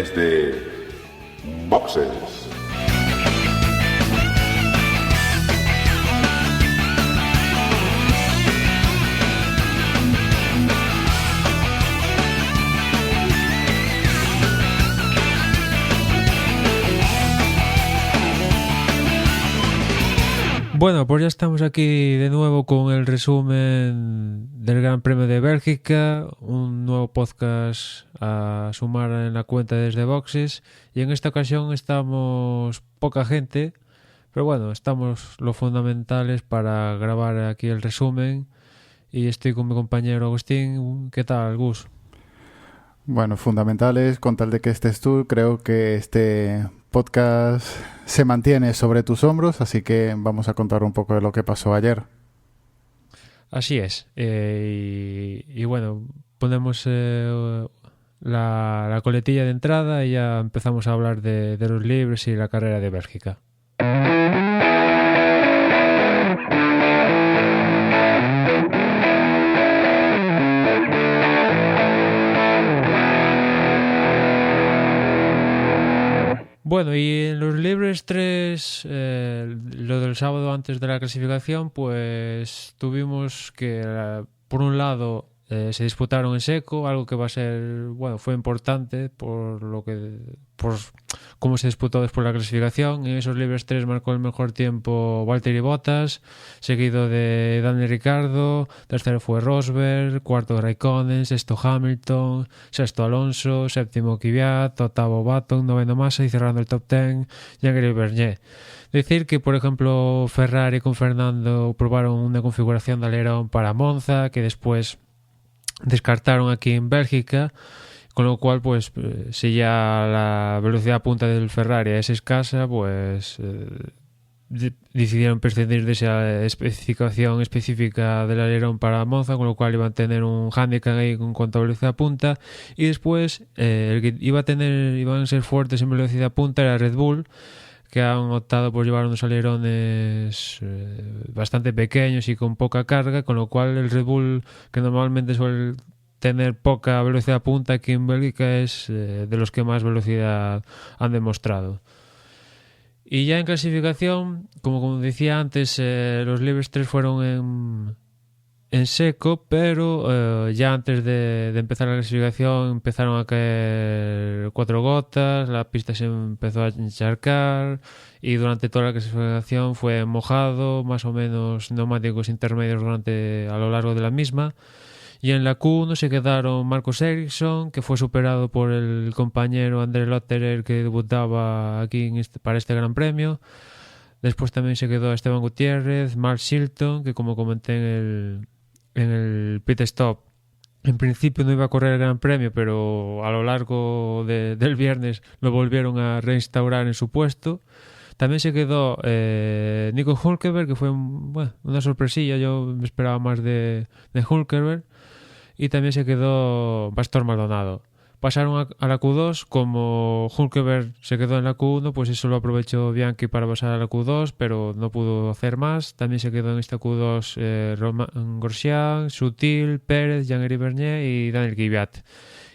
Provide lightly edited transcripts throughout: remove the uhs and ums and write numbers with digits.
desde Boxes. Bueno, pues ya estamos aquí de nuevo con el resumen del Gran Premio de Bélgica, un nuevo podcast a sumar en la cuenta desde Boxes, y en esta ocasión estamos poca gente, pero bueno, estamos los fundamentales para grabar aquí el resumen, y estoy con mi compañero Agustín. ¿Qué tal, Gus? Bueno, fundamentales, con tal de que estés tú, creo que este podcast se mantiene sobre tus hombros, así que vamos a contar un poco de lo que pasó ayer. Así es, y bueno, ponemos la coletilla de entrada y ya empezamos a hablar de los libres y la carrera de Bélgica. Bueno, y en los libres 3, lo del sábado antes de la clasificación, pues tuvimos que, por un lado, se disputaron en seco, algo que va a ser, bueno, fue importante por cómo se disputó después la clasificación. En esos libres 3 marcó el mejor tiempo Valtteri Bottas, seguido de Daniel Ricciardo, tercero fue Rosberg, cuarto Raikkonen, sexto Hamilton, sexto Alonso, séptimo Kvyat, octavo Button, noveno Massa y cerrando el top 10 Jean-Éric Vergne. Decir que, por ejemplo, Ferrari con Fernando probaron una configuración de alerón para Monza que después descartaron aquí en Bélgica, con lo cual, pues, si ya la velocidad punta del Ferrari es escasa, pues decidieron prescindir de esa especificación específica del alerón para Monza, con lo cual iban a tener un handicap ahí en cuanto a velocidad punta, y después el que iban a ser fuertes en velocidad punta era Red Bull, que han optado por llevar unos alerones bastante pequeños y con poca carga, con lo cual el Red Bull, que normalmente suele tener poca velocidad punta aquí en Bélgica, es de los que más velocidad han demostrado. Y ya en clasificación, como decía antes, los libres 3 fueron en seco, pero ya antes de empezar la clasificación empezaron a caer 4 gotas, la pista se empezó a encharcar y durante toda la clasificación fue mojado, más o menos neumáticos intermedios a lo largo de la misma. Y en la Q1 se quedaron Marcus Ericsson, que fue superado por el compañero André Lotterer, que debutaba aquí para este Gran Premio. Después también se quedó Esteban Gutiérrez, Mark Shilton, que como comenté en el pit stop, en principio no iba a correr el Gran Premio, pero a lo largo del viernes lo volvieron a reinstaurar en su puesto. También se quedó Nico Hülkenberg, que fue una sorpresilla, yo me esperaba más de Hülkenberg. Y también se quedó Pastor Maldonado. Pasaron a la Q2, como Hülkenberg se quedó en la Q1, pues eso lo aprovechó Bianchi para pasar a la Q2, pero no pudo hacer más. También se quedó en esta Q2 Romain Grosjean, Sutil, Pérez, Jean-Éric Vergne y Daniel Kvyat.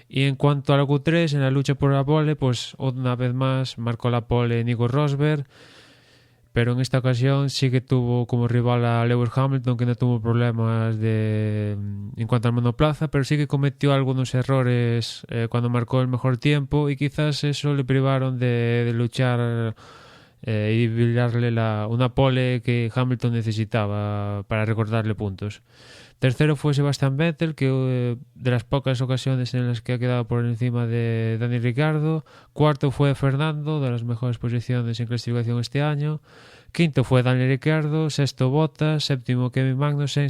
Y en cuanto a la Q3, en la lucha por la pole, pues una vez más marcó la pole Nico Rosberg, pero en esta ocasión sí que tuvo como rival a Lewis Hamilton, que no tuvo problemas en cuanto al monoplaza, pero sí que cometió algunos errores cuando marcó el mejor tiempo, y quizás eso le privaron de luchar y brillarle una pole que Hamilton necesitaba para recordarle puntos. Tercero fue Sebastian Vettel, que de las pocas ocasiones en las que ha quedado por encima de Daniel Ricciardo. Cuarto fue Fernando, de las mejores posiciones en clasificación este año. Quinto fue Daniel Ricciardo. Sexto Bottas. Séptimo Kevin Magnussen.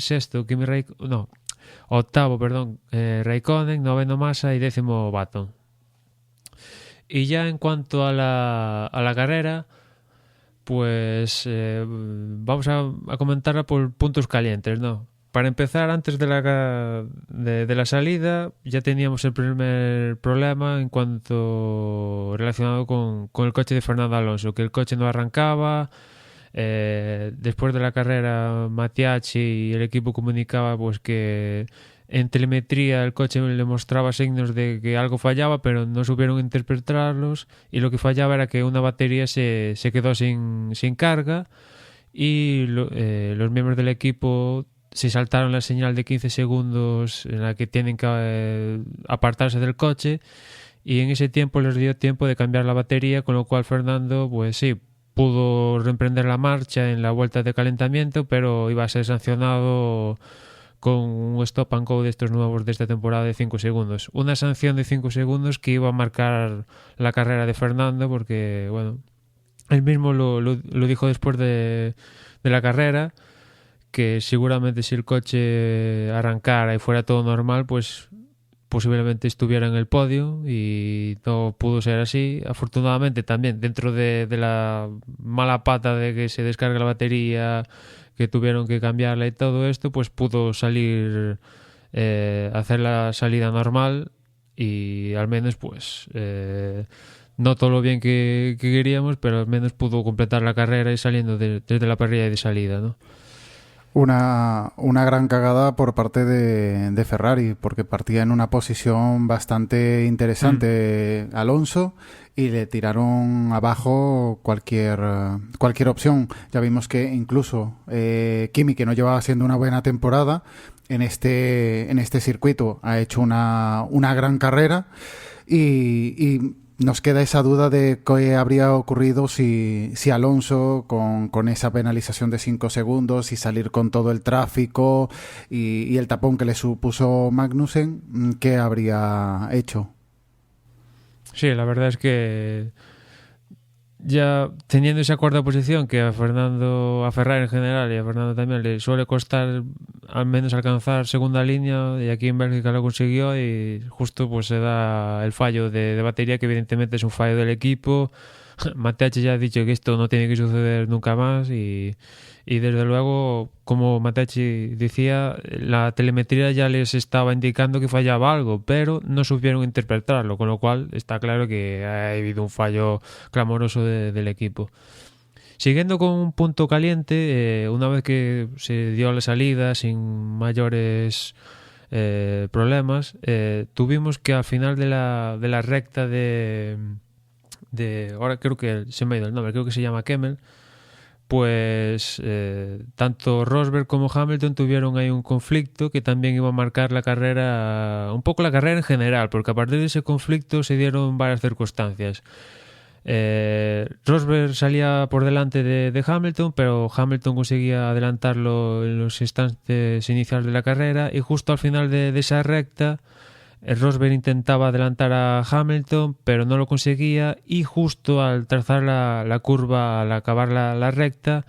Octavo Raikkonen. Noveno Massa y décimo Button. Y ya en cuanto a la carrera, pues vamos a comentarla por puntos calientes, ¿no? Para empezar, antes de la salida, ya teníamos el primer problema en cuanto relacionado con el coche de Fernando Alonso, que el coche no arrancaba. Después de la carrera, Matiachi y el equipo comunicaba pues que en telemetría el coche le mostraba signos de que algo fallaba, pero no supieron interpretarlos, y lo que fallaba era que una batería se quedó sin carga, y los miembros del equipo se saltaron la señal de 15 segundos en la que tienen que apartarse del coche, y en ese tiempo les dio tiempo de cambiar la batería, con lo cual Fernando, pues sí, pudo reemprender la marcha en la vuelta de calentamiento, pero iba a ser sancionado con un stop and go de estos nuevos de esta temporada de 5 segundos. Una sanción de 5 segundos que iba a marcar la carrera de Fernando, porque, bueno, él mismo lo dijo después de la carrera, que seguramente si el coche arrancara y fuera todo normal, pues posiblemente estuviera en el podio, y no pudo ser así. Afortunadamente también, dentro de la mala pata de que se descarga la batería, que tuvieron que cambiarla y todo esto, pues pudo salir, hacer la salida normal, y al menos pues no todo lo bien que queríamos, pero al menos pudo completar la carrera y saliendo desde la parrilla de salida, ¿no? Una gran cagada por parte de Ferrari, porque partía en una posición bastante interesante Alonso, y le tiraron abajo cualquier opción. Ya vimos que incluso Kimi, que no llevaba haciendo una buena temporada en este circuito, ha hecho una gran carrera, y nos queda esa duda de qué habría ocurrido si Alonso, con esa penalización de 5 segundos y salir con todo el tráfico y el tapón que le supuso Magnussen, ¿qué habría hecho? Sí, la verdad es que ya teniendo esa cuarta posición, que a Ferrari en general y a Fernando también le suele costar al menos alcanzar segunda línea, y aquí en Bélgica lo consiguió, y justo pues se da el fallo de batería, que evidentemente es un fallo del equipo. Mateacci ya ha dicho que esto no tiene que suceder nunca más, y desde luego, como Mateacci decía, la telemetría ya les estaba indicando que fallaba algo, pero no supieron interpretarlo, con lo cual está claro que ha habido un fallo clamoroso del equipo. Siguiendo con un punto caliente, una vez que se dio la salida sin mayores problemas, tuvimos que al final de la recta de ahora creo que se me ha ido el nombre, creo que se llama Kemmel, pues tanto Rosberg como Hamilton tuvieron ahí un conflicto que también iba a marcar la carrera, un poco la carrera en general, porque a partir de ese conflicto se dieron varias circunstancias. Rosberg salía por delante de Hamilton, pero Hamilton conseguía adelantarlo en los instantes iniciales de la carrera, y justo al final de esa recta Rosberg intentaba adelantar a Hamilton, pero no lo conseguía, y justo al trazar la curva, al acabar la recta,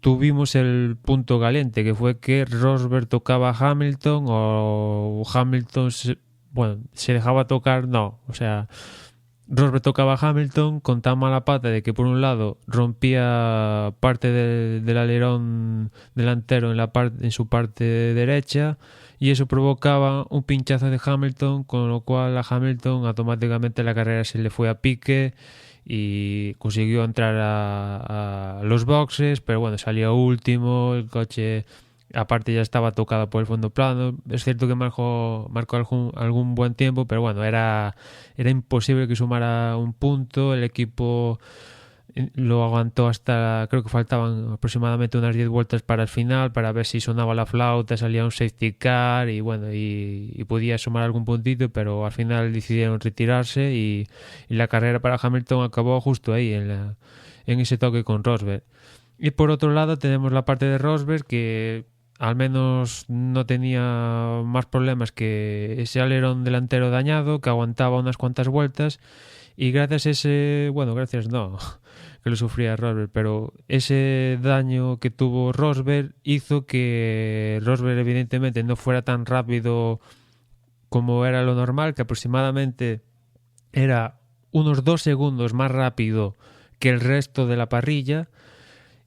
tuvimos el punto caliente, que fue que Rosberg tocaba a Hamilton, o Hamilton se dejaba tocar, Rosberg tocaba a Hamilton con tan mala pata de que, por un lado, rompía parte del alerón delantero en su parte derecha, y eso provocaba un pinchazo de Hamilton, con lo cual a Hamilton automáticamente la carrera se le fue a pique y consiguió entrar a los boxes, pero bueno, salió último, el coche aparte ya estaba tocado por el fondo plano. Es cierto que marcó algún buen tiempo, pero bueno, era imposible que sumara un punto. El equipo lo aguantó hasta, creo que faltaban aproximadamente unas 10 vueltas para el final, para ver si sonaba la flauta, salía un safety car y bueno, y podía sumar algún puntito, pero al final decidieron retirarse, y la carrera para Hamilton acabó justo ahí en ese toque con Rosberg. Y por otro lado tenemos la parte de Rosberg, que al menos no tenía más problemas que ese alerón delantero dañado, que aguantaba unas cuantas vueltas, y gracias a ese, que lo sufría Rosberg, pero ese daño que tuvo Rosberg hizo que Rosberg evidentemente no fuera tan rápido como era lo normal, que aproximadamente era unos 2 segundos más rápido que el resto de la parrilla,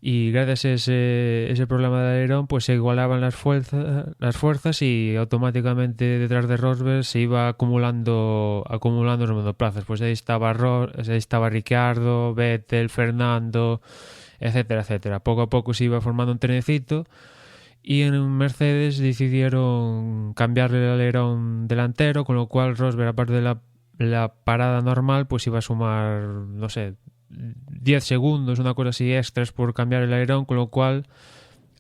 y gracias a ese problema de alerón pues se igualaban las fuerzas, y automáticamente detrás de Rosberg se iba acumulando los monoplazas. Pues ahí estaba Ricciardo, Vettel, Fernando, etcétera, etcétera. Poco a poco se iba formando un trenecito, y en Mercedes decidieron cambiarle el alerón delantero, con lo cual Rosberg, aparte de la parada normal, pues iba a sumar, no sé, 10 segundos, una cosa así extras por cambiar el alerón, con lo cual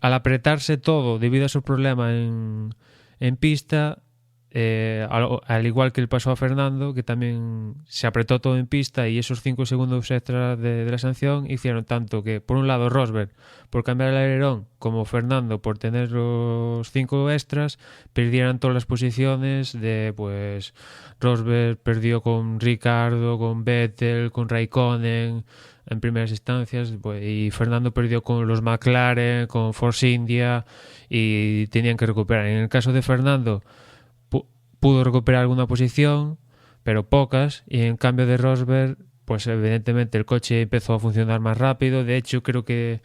al apretarse todo debido a su problema en pista, al igual que le pasó a Fernando, que también se apretó todo en pista, y esos 5 segundos extras de la sanción hicieron tanto que, por un lado, Rosberg por cambiar el alerón, como Fernando por tener los 5 extras, perdieran todas las posiciones. Pues Rosberg perdió con Ricardo, con Vettel, con Raikkonen en primeras instancias, pues, y Fernando perdió con los McLaren, con Force India, y tenían que recuperar. En el caso de Fernando, pudo recuperar alguna posición, pero pocas, y en cambio de Rosberg, pues evidentemente el coche empezó a funcionar más rápido. De hecho, creo que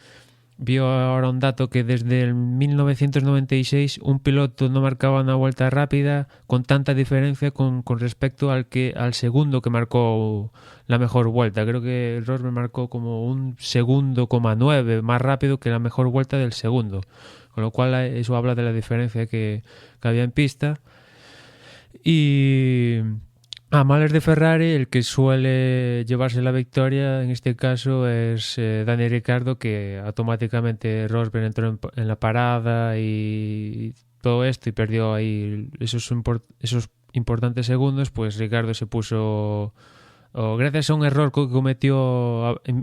vio ahora un dato que desde el 1996 un piloto no marcaba una vuelta rápida con tanta diferencia con respecto al segundo que marcó la mejor vuelta. Creo que Rosberg marcó como 1,9 más rápido que la mejor vuelta del segundo, con lo cual eso habla de la diferencia que había en pista. Y a males de Ferrari, el que suele llevarse la victoria en este caso es Dani Ricciardo, que automáticamente Rosberg entró en la parada y todo esto, y perdió ahí esos importantes segundos. Pues Ricciardo se puso, gracias a un error que cometió en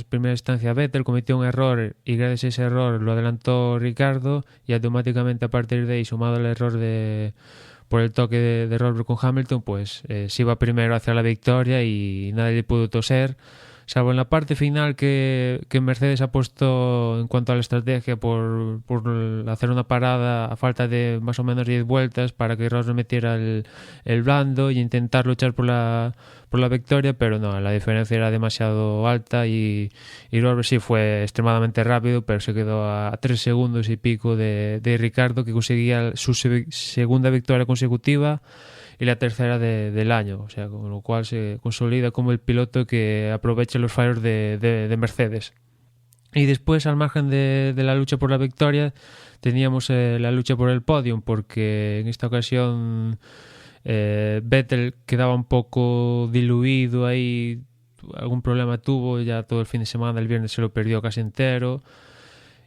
primera instancia Vettel, cometió un error, y gracias a ese error lo adelantó Ricciardo, y automáticamente a partir de ahí, sumado el error por el toque de Rosberg con Hamilton, pues se iba primero hacia la victoria y nadie le pudo toser, salvo en la parte final que Mercedes apostó en cuanto a la estrategia por hacer una parada a falta de más o menos 10 vueltas para que Rosberg metiera el blando y intentar luchar por la victoria, pero no, la diferencia era demasiado alta, y Rosberg sí fue extremadamente rápido, pero se quedó a 3 segundos y pico de Ricciardo, que conseguía su segunda victoria consecutiva y la tercera del año, o sea, con lo cual se consolida como el piloto que aprovecha los fallos de Mercedes. Y después, al margen de la lucha por la victoria, teníamos la lucha por el podium, porque en esta ocasión Vettel quedaba un poco diluido ahí, algún problema tuvo, ya todo el fin de semana, el viernes se lo perdió casi entero.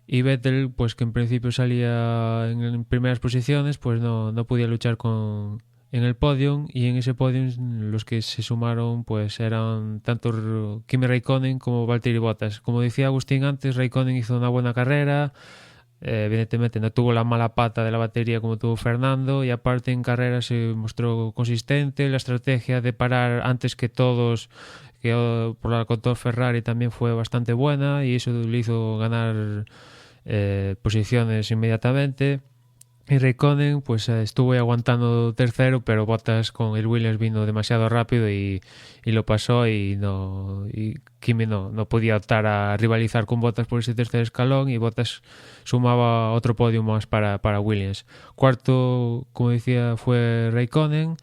Y Vettel, pues que en principio salía en primeras posiciones, pues no podía luchar en el podium, y en ese podium los que se sumaron pues eran tanto Kimi Raikkonen como Valtteri Bottas. Como decía Agustín antes, Raikkonen hizo una buena carrera, evidentemente no tuvo la mala pata de la batería como tuvo Fernando, y aparte en carrera se mostró consistente. La estrategia de parar antes que todos, que por la contó Ferrari, también fue bastante buena, y eso le hizo ganar posiciones inmediatamente. Y Raikkonen pues estuvo aguantando tercero, pero Bottas con el Williams vino demasiado rápido y lo pasó, y Kimi no podía optar a rivalizar con Bottas por ese tercer escalón, y Bottas sumaba otro podio más para Williams. Cuarto, como decía, fue Raikkonen.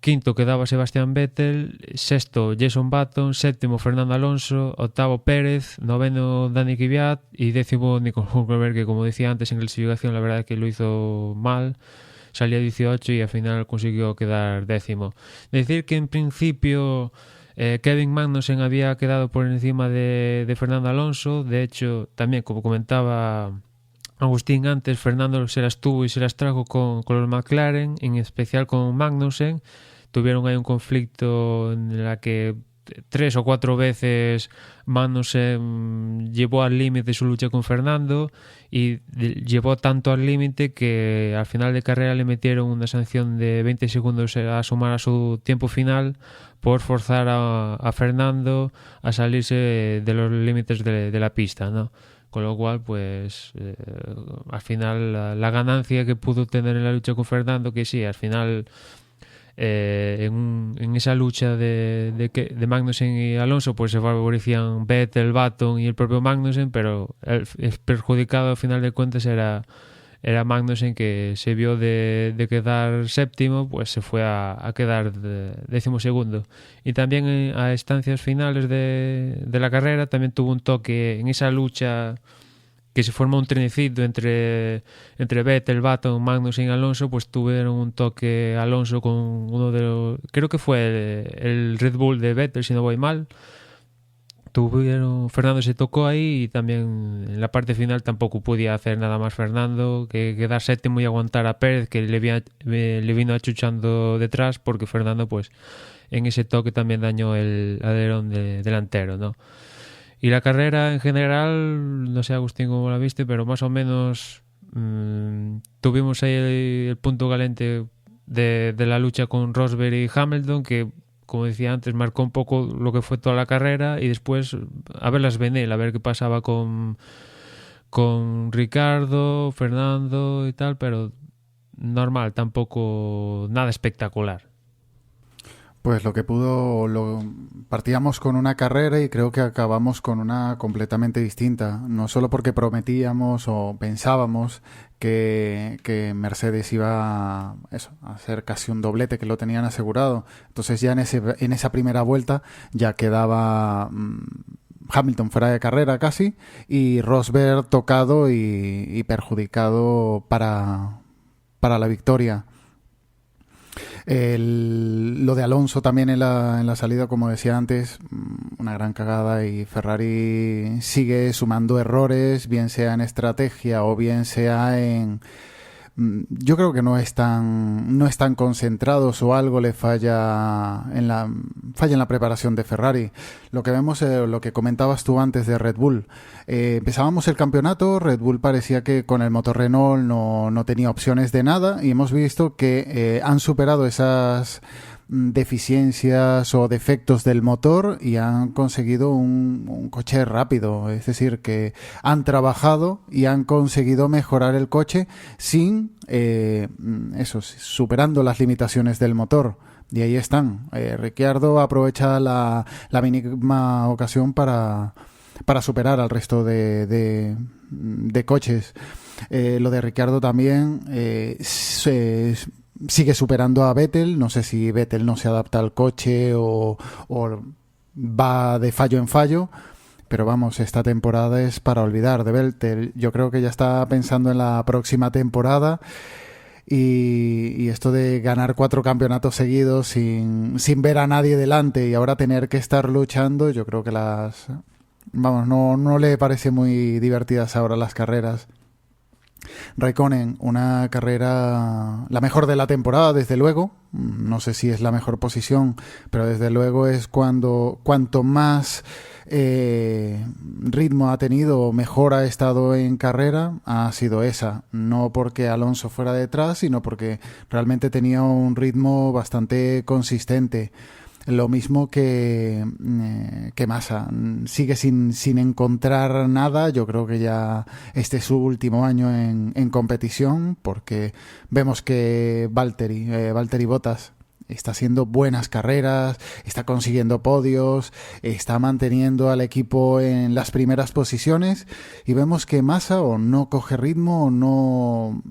Quinto quedaba Sebastian Vettel, sexto Jason Button, séptimo Fernando Alonso, octavo Pérez, noveno Dani Kvyat y décimo Nico Hülkenberg, que como decía antes en clasificación la verdad es que lo hizo mal, salía 18 y al final consiguió quedar décimo. Decir que en principio Kevin Magnussen había quedado por encima de Fernando Alonso. De hecho, también como comentaba Agustín antes, Fernando se las tuvo y se las trajo con los McLaren, en especial con Magnussen. Tuvieron ahí un conflicto en la que 3 o 4 veces Magnussen llevó al límite su lucha con Fernando, y llevó tanto al límite que al final de carrera le metieron una sanción de 20 segundos a sumar a su tiempo final por forzar a Fernando a salirse de los límites de la pista, ¿no? Con lo cual, pues al final la ganancia que pudo tener en la lucha con Fernando, que sí, al final en esa lucha de Magnussen y Alonso, pues se favorecían Vettel, Button y el propio Magnussen, pero el perjudicado al final de cuentas era Magnussen, que se vio de quedar séptimo, pues se fue a quedar 12º. Y también a estancias finales de la carrera también tuvo un toque en esa lucha que se forma un trenecito entre Vettel, Button, Magnussen y Alonso, pues tuvieron un toque Alonso con uno de los... Creo que fue el Red Bull de Vettel, si no voy mal. Fernando se tocó ahí y también en la parte final tampoco podía hacer nada más Fernando que quedar séptimo y aguantar a Pérez, que le vino achuchando detrás, porque Fernando pues en ese toque también dañó el alerón delantero, ¿no? Y la carrera en general, no sé Agustín cómo la viste, pero más o menos tuvimos ahí el punto caliente de la lucha con Rosberg y Hamilton, que como decía antes marcó un poco lo que fue toda la carrera, y después a ver las Venel, a ver qué pasaba con Ricardo, Fernando y tal, pero normal, tampoco nada espectacular. Pues lo que pudo, partíamos con una carrera y creo que acabamos con una completamente distinta. No solo porque prometíamos o pensábamos que Mercedes iba a hacer casi un doblete, que lo tenían asegurado. Entonces ya en esa primera vuelta ya quedaba Hamilton fuera de carrera casi, y Rosberg tocado y perjudicado para la victoria. Lo de Alonso también en la salida, como decía antes, una gran cagada, y Ferrari sigue sumando errores, bien sea en estrategia o bien sea en... Yo creo que no están concentrados, o algo le falla en la preparación de Ferrari. Lo que vemos, lo que comentabas tú antes de Red Bull. Empezábamos el campeonato, Red Bull parecía que con el motor Renault no tenía opciones de nada, y hemos visto que han superado esas deficiencias o defectos del motor y han conseguido un coche rápido. Es decir, que han trabajado y han conseguido mejorar el coche sin superando las limitaciones del motor. Y ahí están. Ricciardo aprovecha la mínima ocasión para superar al resto de coches. Lo de Ricciardo también sigue superando a Vettel. No sé si Vettel no se adapta al coche o va de fallo en fallo, pero vamos, esta temporada es para olvidar de Vettel. Yo creo que ya está pensando en la próxima temporada, y esto de ganar 4 campeonatos seguidos sin ver a nadie delante y ahora tener que estar luchando, yo creo que no le parece muy divertidas ahora las carreras. Raikkonen, una carrera la mejor de la temporada, desde luego. No sé si es la mejor posición, pero desde luego es cuanto más ritmo ha tenido, mejor ha estado en carrera, ha sido esa. No porque Alonso fuera detrás, sino porque realmente tenía un ritmo bastante consistente. Lo mismo que Massa. Sigue sin encontrar nada. Yo creo que ya este es su último año en competición, porque vemos que Valtteri Bottas está haciendo buenas carreras, está consiguiendo podios, está manteniendo al equipo en las primeras posiciones, y vemos que Massa o no coge ritmo o no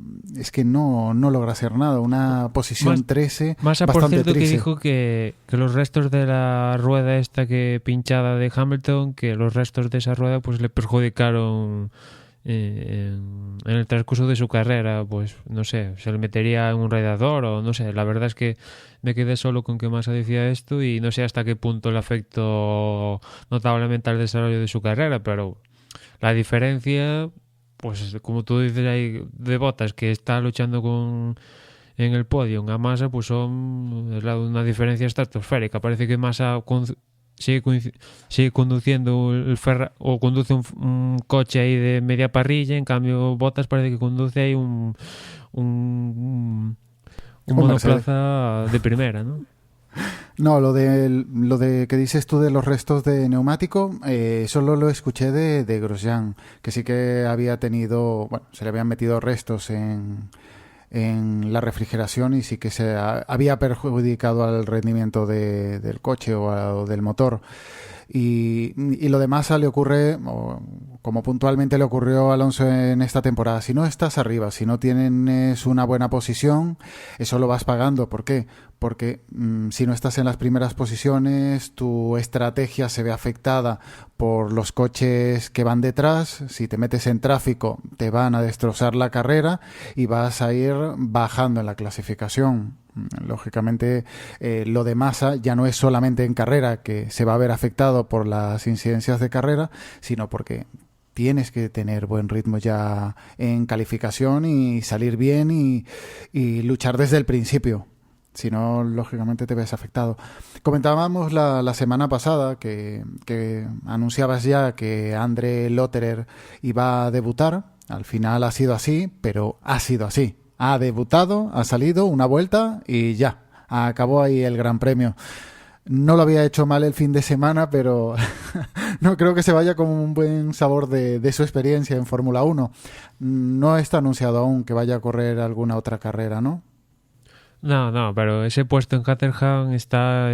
logra hacer nada. Una posición 13 Massa, bastante por cierto, triste. que dijo que los restos de la rueda esta que pinchada de Hamilton, que los restos de esa rueda pues le perjudicaron en el transcurso de su carrera. Pues no sé, se le metería en un radiador o no sé. La verdad es que me quedé solo con que Massa decía esto, y no sé hasta qué punto le afectó notablemente al desarrollo de su carrera, pero la diferencia, pues como tú dices ahí, de Bottas, que está luchando en el podio, a Massa, pues es una diferencia estratosférica. Parece que Massa sigue conduciendo o conduce un coche ahí de media parrilla, en cambio Bottas parece que conduce ahí un monoplaza de primera, ¿no? No, lo de que dices tú de los restos de neumático, solo lo escuché de Grosjean, que sí que había tenido, se le habían metido restos en la refrigeración, y sí que se había perjudicado al rendimiento del coche o del motor. Y lo demás le ocurre, como puntualmente le ocurrió a Alonso en esta temporada. Si no estás arriba, si no tienes una buena posición, eso lo vas pagando. ¿Por qué? Porque si no estás en las primeras posiciones, tu estrategia se ve afectada por los coches que van detrás. Si te metes en tráfico, te van a destrozar la carrera y vas a ir bajando en la clasificación. Lógicamente, lo de Massa ya no es solamente en carrera, que se va a ver afectado por las incidencias de carrera, sino porque tienes que tener buen ritmo ya en calificación y salir bien y luchar desde el principio. Si no, lógicamente te ves afectado. Comentábamos la semana pasada que anunciabas ya que André Lotterer iba a debutar. Al final ha sido así, pero ha sido así. Ha debutado, ha salido una vuelta y ya, acabó ahí el Gran Premio. No lo había hecho mal el fin de semana, pero no creo que se vaya con un buen sabor de su experiencia en Fórmula 1. No está anunciado aún que vaya a correr alguna otra carrera, ¿no? No, pero ese puesto en Caterham está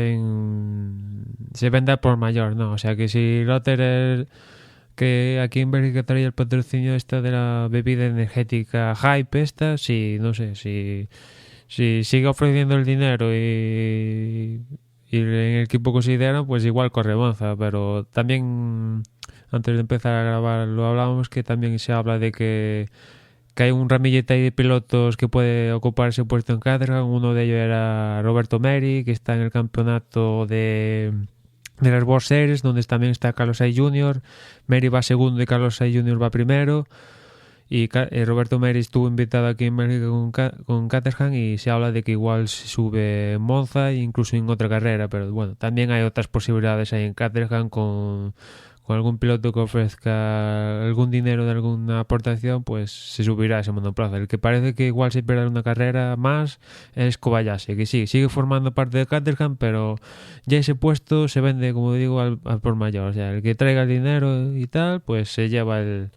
se vende por mayor, ¿no? O sea que si Lotterer, que aquí en Bélgica traía el patrocinio de la bebida energética Hype si, no sé, si sigue ofreciendo el dinero y en el equipo consideran, pues igual corre Monza, pero también antes de empezar a grabar lo hablábamos, que también se habla de que hay un ramillete ahí de pilotos que puede ocupar ese puesto en Caterham. Uno de ellos era Roberto Meri, que está en el campeonato de las World Series, donde también está Carlos Sainz Jr. Meri va segundo y Carlos Sainz Jr. va primero. Y Roberto Meri estuvo invitado aquí en Bélgica con Caterham y se habla de que igual se sube en Monza e incluso en otra carrera. Pero bueno, también hay otras posibilidades ahí en Caterham con algún piloto que ofrezca algún dinero de alguna aportación, pues se subirá a ese monoplaza. El que parece que igual se pierde una carrera más es Kobayashi, que sí, sigue formando parte de Caterham, pero ya ese puesto se vende, como digo, al por mayor. O sea, el que traiga el dinero y tal, pues se lleva el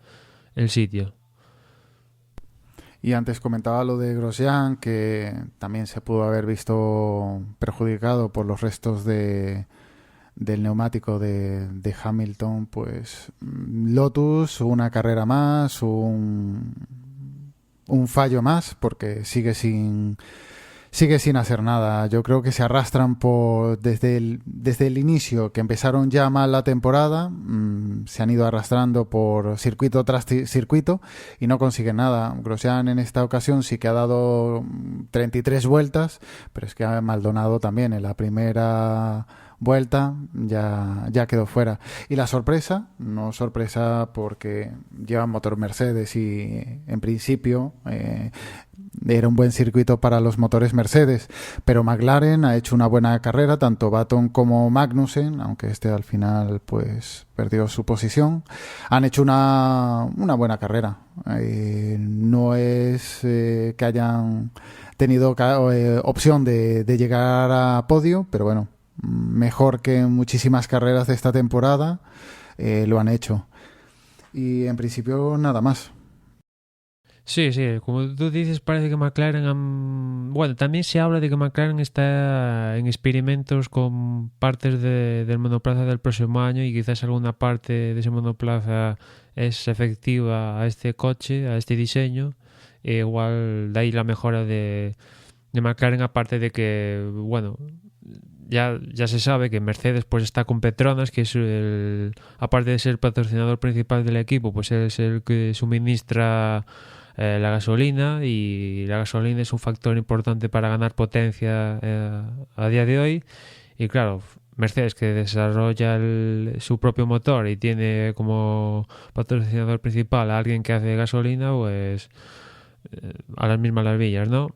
sitio. Y antes comentaba lo de Grosjean, que también se pudo haber visto perjudicado por los restos del neumático de Hamilton. Pues Lotus, una carrera más, un fallo más, porque sigue sin hacer nada. Yo creo que se arrastran desde el inicio, que empezaron ya mal la temporada, se han ido arrastrando por circuito tras circuito y no consiguen nada. Grosjean en esta ocasión sí que ha dado 33 vueltas, pero es que Maldonado también en la primera vuelta ya quedó fuera. Y la sorpresa, no sorpresa porque llevan motor Mercedes y en principio era un buen circuito para los motores Mercedes, pero McLaren ha hecho una buena carrera, tanto Button como Magnussen, aunque al final pues perdió su posición. Han hecho una buena carrera. No es que hayan tenido opción de llegar a podio, pero bueno, mejor que en muchísimas carreras de esta temporada lo han hecho. Y en principio nada más. Sí, como tú dices, parece que McLaren bueno, también se habla de que McLaren está en experimentos con partes del monoplaza del próximo año y quizás alguna parte de ese monoplaza es efectiva a este coche, a este diseño. Igual de ahí la mejora de McLaren, aparte de que, bueno, ya se sabe que Mercedes pues está con Petronas, que es aparte de ser el patrocinador principal del equipo, pues es el que suministra la gasolina, y la gasolina es un factor importante para ganar potencia a día de hoy. Y claro, Mercedes, que desarrolla su propio motor y tiene como patrocinador principal a alguien que hace gasolina, pues a las mismas las villas, ¿no?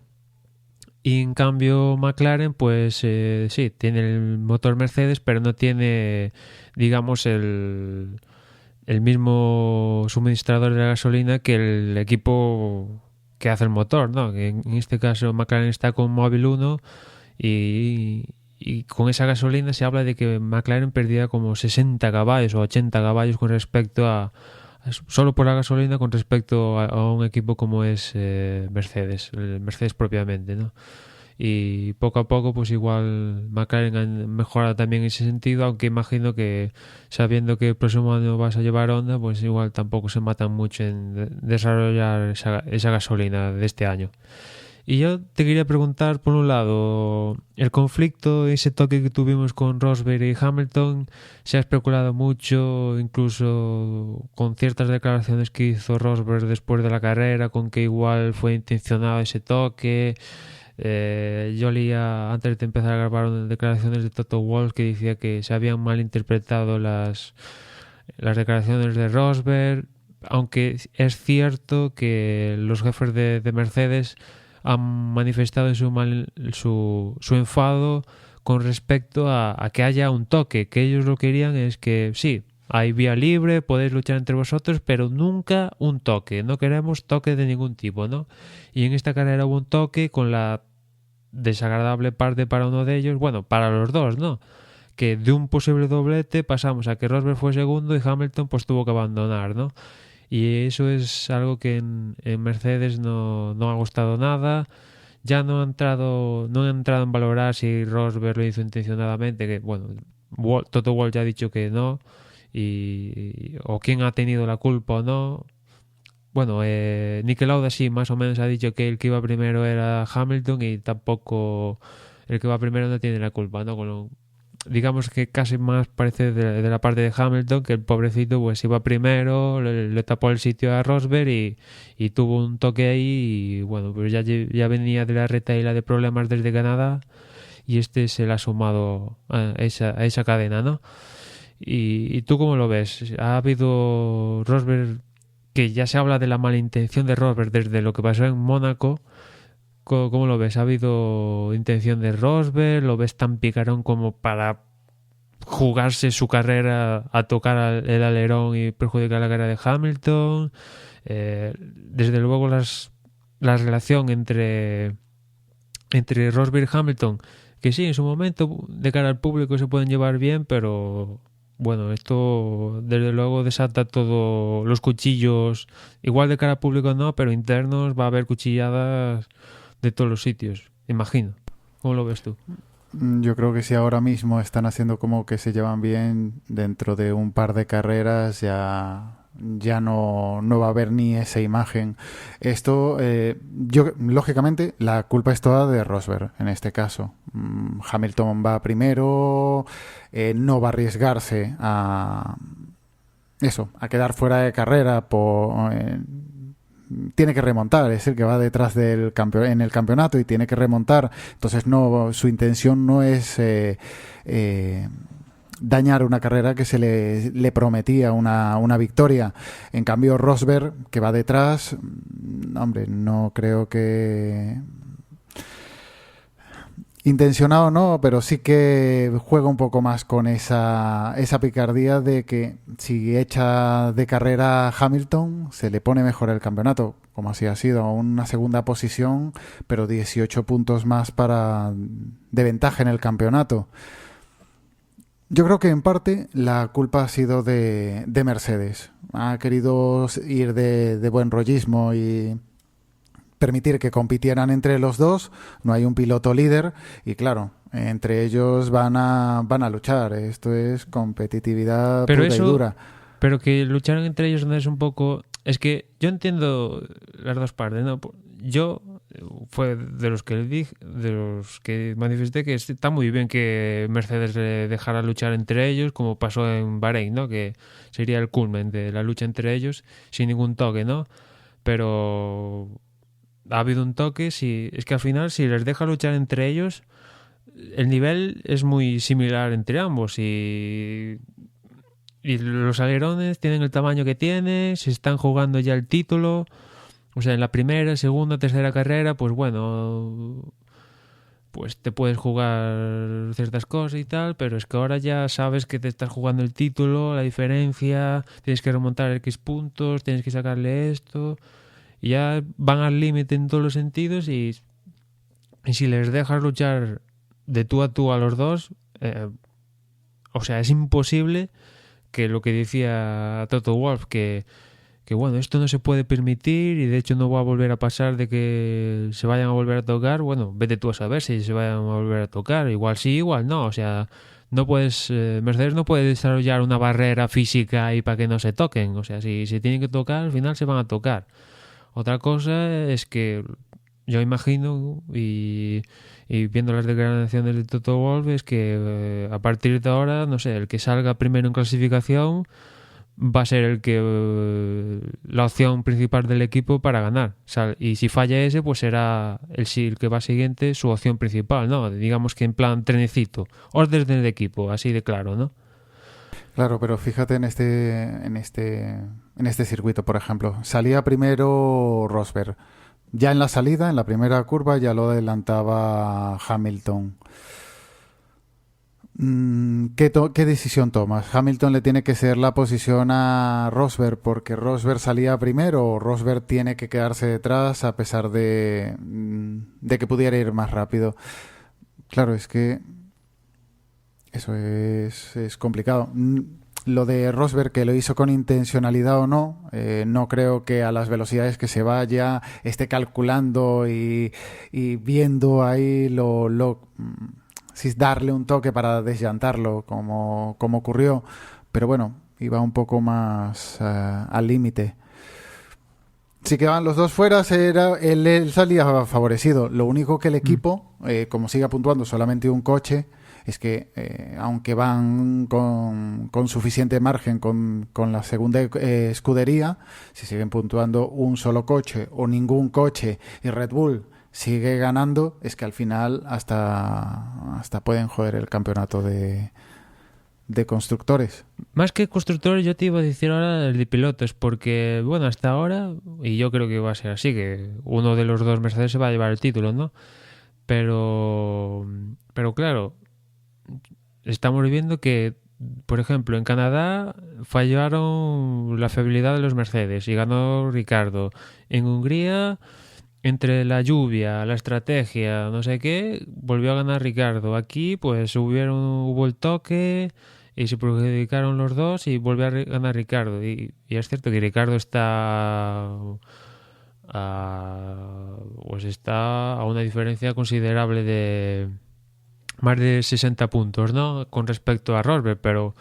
Y en cambio McLaren, pues sí, tiene el motor Mercedes, pero no tiene, digamos, el mismo suministrador de la gasolina que el equipo que hace el motor, ¿no? Que en este caso McLaren está con Móvil 1 y con esa gasolina se habla de que McLaren perdía como 60 caballos o 80 caballos con respecto a solo por la gasolina con respecto a un equipo como es Mercedes, el Mercedes propiamente, ¿no? y poco a poco pues igual McLaren ha mejorado también en ese sentido, aunque imagino que sabiendo que el próximo año vas a llevar Honda, pues igual tampoco se matan mucho en desarrollar esa gasolina de este año. Y yo te quería preguntar, por un lado, el conflicto, ese toque que tuvimos con Rosberg y Hamilton, se ha especulado mucho, incluso con ciertas declaraciones que hizo Rosberg después de la carrera, con que igual fue intencionado ese toque. Yo leía antes de empezar a grabar unas declaraciones de Toto Wolff que decía que se habían malinterpretado las declaraciones de Rosberg, aunque es cierto que los jefes de Mercedes han manifestado su enfado con respecto a que haya un toque, que ellos lo querían es que sí, hay vía libre, podéis luchar entre vosotros, pero nunca un toque, no queremos toque de ningún tipo, ¿no? Y en esta carrera hubo un toque con la desagradable parte para uno de ellos, bueno, para los dos, ¿no? Que de un posible doblete pasamos a que Rosberg fue segundo y Hamilton pues tuvo que abandonar, ¿no? Y eso es algo que en Mercedes no ha gustado nada. Ya no ha entrado en valorar si Rosberg lo hizo intencionadamente, que bueno, Toto Wolff ya ha dicho que no, o quién ha tenido la culpa o no. Bueno, Niki Lauda sí, más o menos ha dicho que el que iba primero era Hamilton y tampoco el que va primero no tiene la culpa, ¿no? Digamos que casi más parece de la parte de Hamilton, que el pobrecito pues iba primero, le tapó el sitio a Rosberg y tuvo un toque ahí y bueno, pues ya venía de la retahíla de problemas desde Canadá y este se le ha sumado a esa cadena, ¿no? ¿Y tú cómo lo ves? ¿Ha habido Rosberg, que ya se habla de la mala intención de Rosberg desde lo que pasó en Mónaco? ¿Cómo lo ves? ¿Ha habido intención de Rosberg? ¿Lo ves tan picarón como para jugarse su carrera a tocar el alerón y perjudicar la carrera de Hamilton? Desde luego la relación entre Rosberg y Hamilton, que sí, en su momento de cara al público se pueden llevar bien, pero bueno, esto desde luego desata todos los cuchillos, igual de cara al público no, pero internos va a haber cuchilladas de todos los sitios, imagino. ¿Cómo lo ves tú? Yo creo que si ahora mismo están haciendo como que se llevan bien, dentro de un par de carreras ya no va a haber ni esa imagen. Esto, lógicamente, la culpa es toda de Rosberg en este caso. Hamilton va primero, no va a arriesgarse a quedar fuera de carrera tiene que remontar, es el que va detrás en el campeonato y tiene que remontar, entonces su intención no es dañar una carrera que se le prometía una victoria. En cambio Rosberg, que va detrás, hombre, no creo que intencionado no, pero sí que juega un poco más con esa picardía de que si echa de carrera a Hamilton se le pone mejor el campeonato, como así ha sido, una segunda posición, pero 18 puntos más de ventaja en el campeonato. Yo creo que en parte la culpa ha sido de Mercedes. Ha querido ir de buen rollismo y permitir que compitieran entre los dos. No hay un piloto líder y claro, entre ellos van a luchar. Esto es competitividad pura y dura. Pero que lucharan entre ellos no es un poco... Es que yo entiendo las dos partes, ¿no? Yo fue de los que manifesté que está muy bien que Mercedes le dejara luchar entre ellos, como pasó en Bahrein, ¿no? Que sería el culmen de la lucha entre ellos sin ningún toque, ¿no? Pero ha habido un toque, sí. Es que al final si les deja luchar entre ellos, el nivel es muy similar entre ambos y los alerones tienen el tamaño que tienen, se están jugando ya el título, o sea, en la primera, segunda, tercera carrera, pues bueno, pues te puedes jugar ciertas cosas y tal, pero es que ahora ya sabes que te estás jugando el título, la diferencia, tienes que remontar X puntos, tienes que sacarle esto, y ya van al límite en todos los sentidos y si les dejas luchar de tú a los dos, o sea, es imposible que lo que decía Toto Wolff, que que bueno, esto no se puede permitir y de hecho no va a volver a pasar de que se vayan a volver a tocar. Bueno, vete tú a saber si se vayan a volver a tocar, igual sí, igual no, o sea, no puedes, Mercedes no puede desarrollar una barrera física ahí para que no se toquen, o sea, si se tienen que tocar, al final se van a tocar. Otra cosa es que yo imagino y viendo las declaraciones de Toto Wolff es que a partir de ahora, no sé, el que salga primero en clasificación va a ser el que la opción principal del equipo para ganar. O sea, y si falla ese, pues será el que va siguiente su opción principal, ¿no? Digamos que en plan trenecito, orden del equipo, así de claro, ¿no? Claro, pero fíjate en este circuito, por ejemplo. Salía primero Rosberg. Ya en la salida, en la primera curva, ya lo adelantaba Hamilton. ¿Qué decisión tomas? ¿Hamilton le tiene que ceder la posición a Rosberg porque Rosberg salía primero o Rosberg tiene que quedarse detrás a pesar de que pudiera ir más rápido? Claro, es que eso es complicado. Lo de Rosberg, que lo hizo con intencionalidad o no, no creo que a las velocidades que se vaya esté calculando y viendo ahí si darle un toque para desllantarlo, como ocurrió. Pero bueno, iba un poco más al límite. Si quedaban los dos fuera, él salía favorecido. Lo único que el equipo, como siga puntuando solamente un coche, es que aunque van con suficiente margen con la segunda escudería, si siguen puntuando un solo coche o ningún coche y Red Bull sigue ganando, es que al final hasta pueden joder el campeonato de constructores. Más que constructores, yo te iba a decir ahora el de pilotos, porque, bueno, hasta ahora, y yo creo que va a ser así, que uno de los dos Mercedes se va a llevar el título, ¿no? Pero claro, estamos viendo que, por ejemplo, en Canadá fallaron la fiabilidad de los Mercedes y ganó Ricardo. En Hungría, entre la lluvia, la estrategia, no sé qué, volvió a ganar Ricardo. Aquí, pues hubo el toque y se perjudicaron los dos y volvió a ganar Ricardo. Y es cierto que Ricardo pues está a una diferencia considerable de más de 60 puntos, ¿no? Con respecto a Rosberg, pero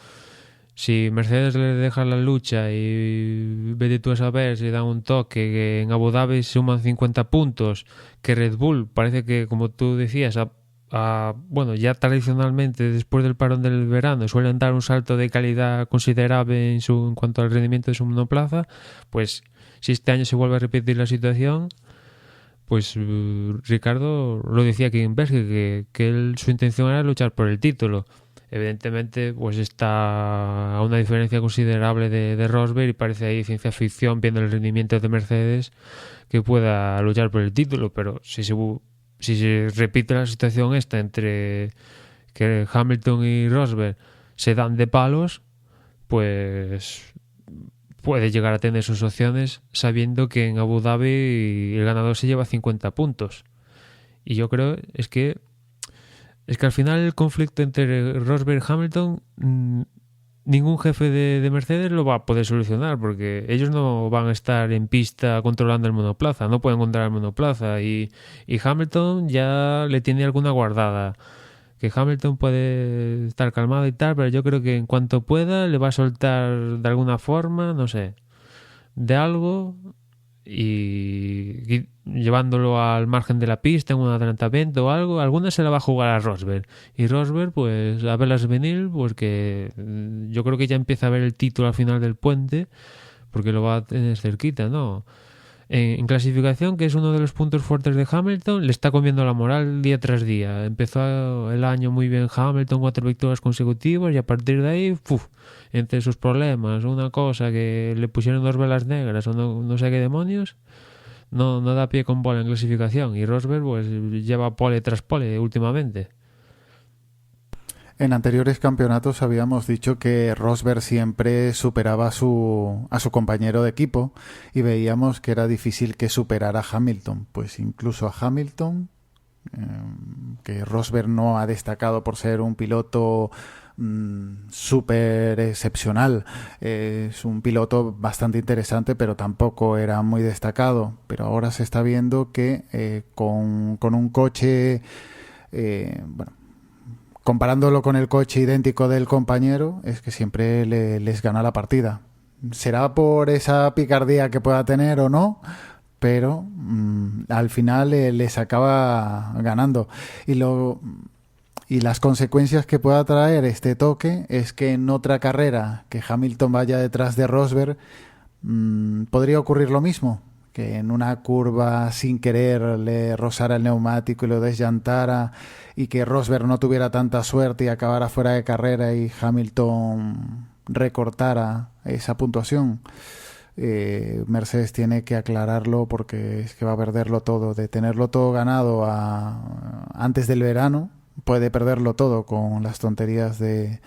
si Mercedes le deja la lucha y vete tú a saber si dan un toque, que en Abu Dhabi suman 50 puntos, que Red Bull parece que, como tú decías, bueno, ya tradicionalmente después del parón del verano suelen dar un salto de calidad considerable en cuanto al rendimiento de su monoplaza, pues si este año se vuelve a repetir la situación, pues Ricardo lo decía aquí en Bélgica, que su intención era luchar por el título. Evidentemente, pues está a una diferencia considerable de Rosberg y parece ahí ciencia ficción viendo el rendimiento de Mercedes que pueda luchar por el título, pero si se repite la situación esta entre que Hamilton y Rosberg se dan de palos, pues puede llegar a tener sus opciones sabiendo que en Abu Dhabi el ganador se lleva 50 puntos. Y yo creo es que al final el conflicto entre Rosberg y Hamilton, ningún jefe de Mercedes lo va a poder solucionar porque ellos no van a estar en pista controlando el monoplaza, no pueden controlar el monoplaza y Hamilton ya le tiene alguna guardada. Que Hamilton puede estar calmado y tal, pero yo creo que en cuanto pueda le va a soltar de alguna forma, no sé, de algo y llevándolo al margen de la pista en un adelantamiento o algo, alguna se la va a jugar a Rosberg y Rosberg pues a verlas venir porque yo creo que ya empieza a ver el título al final del puente porque lo va a tener cerquita, ¿no? En clasificación, que es uno de los puntos fuertes de Hamilton, le está comiendo la moral día tras día. Empezó el año muy bien Hamilton, 4 victorias consecutivas y a partir de ahí, entre sus problemas, una cosa que le pusieron 2 velas negras o no sé qué demonios, no da pie con bola en clasificación y Rosberg pues lleva pole tras pole últimamente. En anteriores campeonatos habíamos dicho que Rosberg siempre superaba a su compañero de equipo y veíamos que era difícil que superara a Hamilton. Pues incluso a Hamilton, que Rosberg no ha destacado por ser un piloto súper excepcional. Es un piloto bastante interesante, pero tampoco era muy destacado. Pero ahora se está viendo que con un coche, bueno, comparándolo con el coche idéntico del compañero, es que siempre les gana la partida. Será por esa picardía que pueda tener o no, pero al final les acaba ganando. Y las consecuencias que pueda traer este toque es que en otra carrera que Hamilton vaya detrás de Rosberg, podría ocurrir lo mismo, que en una curva sin querer le rozara el neumático y lo desllantara, y que Rosberg no tuviera tanta suerte y acabara fuera de carrera y Hamilton recortara esa puntuación. Mercedes tiene que aclararlo, porque es que va a perderlo todo. De tenerlo todo ganado antes del verano, puede perderlo todo con las tonterías de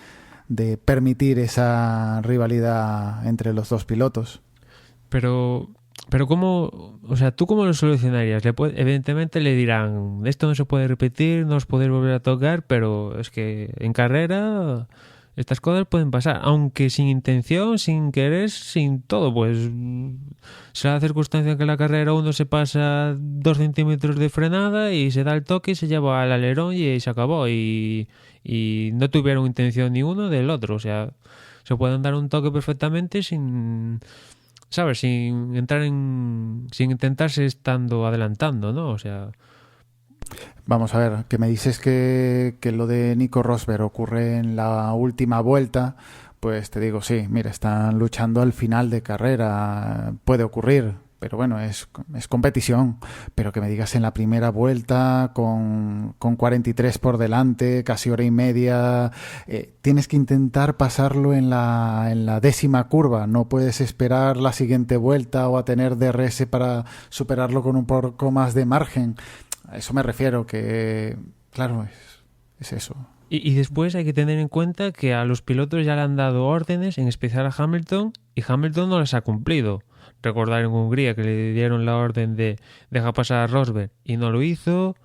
permitir esa rivalidad entre los dos pilotos. Pero ¿cómo? O sea, ¿tú cómo lo solucionarías? Evidentemente le dirán, esto no se puede repetir, no os podéis volver a tocar, pero es que en carrera estas cosas pueden pasar, aunque sin intención, sin querer, sin todo, pues será la circunstancia en que la carrera uno se pasa 2 centímetros de frenada y se da el toque y se lleva al alerón y se acabó, y no tuvieron intención ni uno del otro. O sea, se pueden dar un toque perfectamente sin... ¿Sabes? Sin intentarse estando adelantando, ¿no? O sea... Vamos a ver, que me dices que lo de Nico Rosberg ocurre en la última vuelta, pues te digo, sí, mira, están luchando al final de carrera, puede ocurrir, pero bueno, es competición. Pero que me digas en la primera vuelta, con 43 por delante, casi hora y media, tienes que intentar pasarlo en la 10ª curva, no puedes esperar la siguiente vuelta o a tener DRS para superarlo con un poco más de margen. A eso me refiero, que claro, es eso. Y después hay que tener en cuenta que a los pilotos ya le han dado órdenes, en especial a Hamilton, y Hamilton no las ha cumplido. Recordar en Hungría que le dieron la orden de deja pasar a Rosberg y no lo hizo.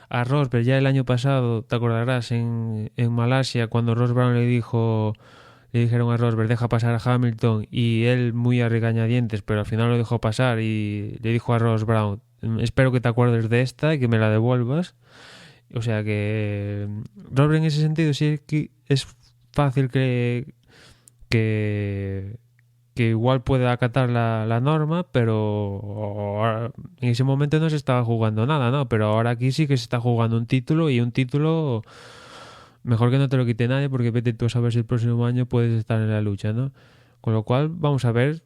A Rosberg ya el año pasado, te acordarás, en Malasia, cuando Ross Brown le dijeron a Rosberg deja pasar a Hamilton, y él muy a regañadientes, pero al final lo dejó pasar y le dijo a Ross Brown, espero que te acuerdes de esta y que me la devuelvas. O sea que Rosberg en ese sentido sí es fácil que igual pueda acatar la norma, pero en ese momento no se estaba jugando nada, ¿no? Pero ahora aquí sí que se está jugando un título, y un título mejor que no te lo quite nadie, porque vete tú a saber si el próximo año puedes estar en la lucha, ¿no? Con lo cual vamos a ver.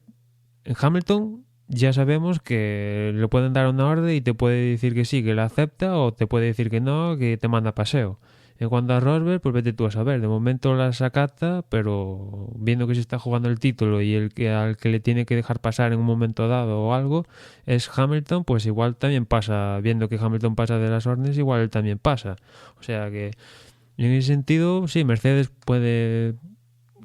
En Hamilton ya sabemos que le pueden dar una orden y te puede decir que sí, que la acepta, o te puede decir que no, que te manda paseo. En cuanto a Rosberg, pues vete tú a saber. De momento las acata, pero viendo que se está jugando el título y al que le tiene que dejar pasar en un momento dado o algo es Hamilton, pues igual también pasa. Viendo que Hamilton pasa de las órdenes, igual él también pasa. O sea que en ese sentido, sí, Mercedes puede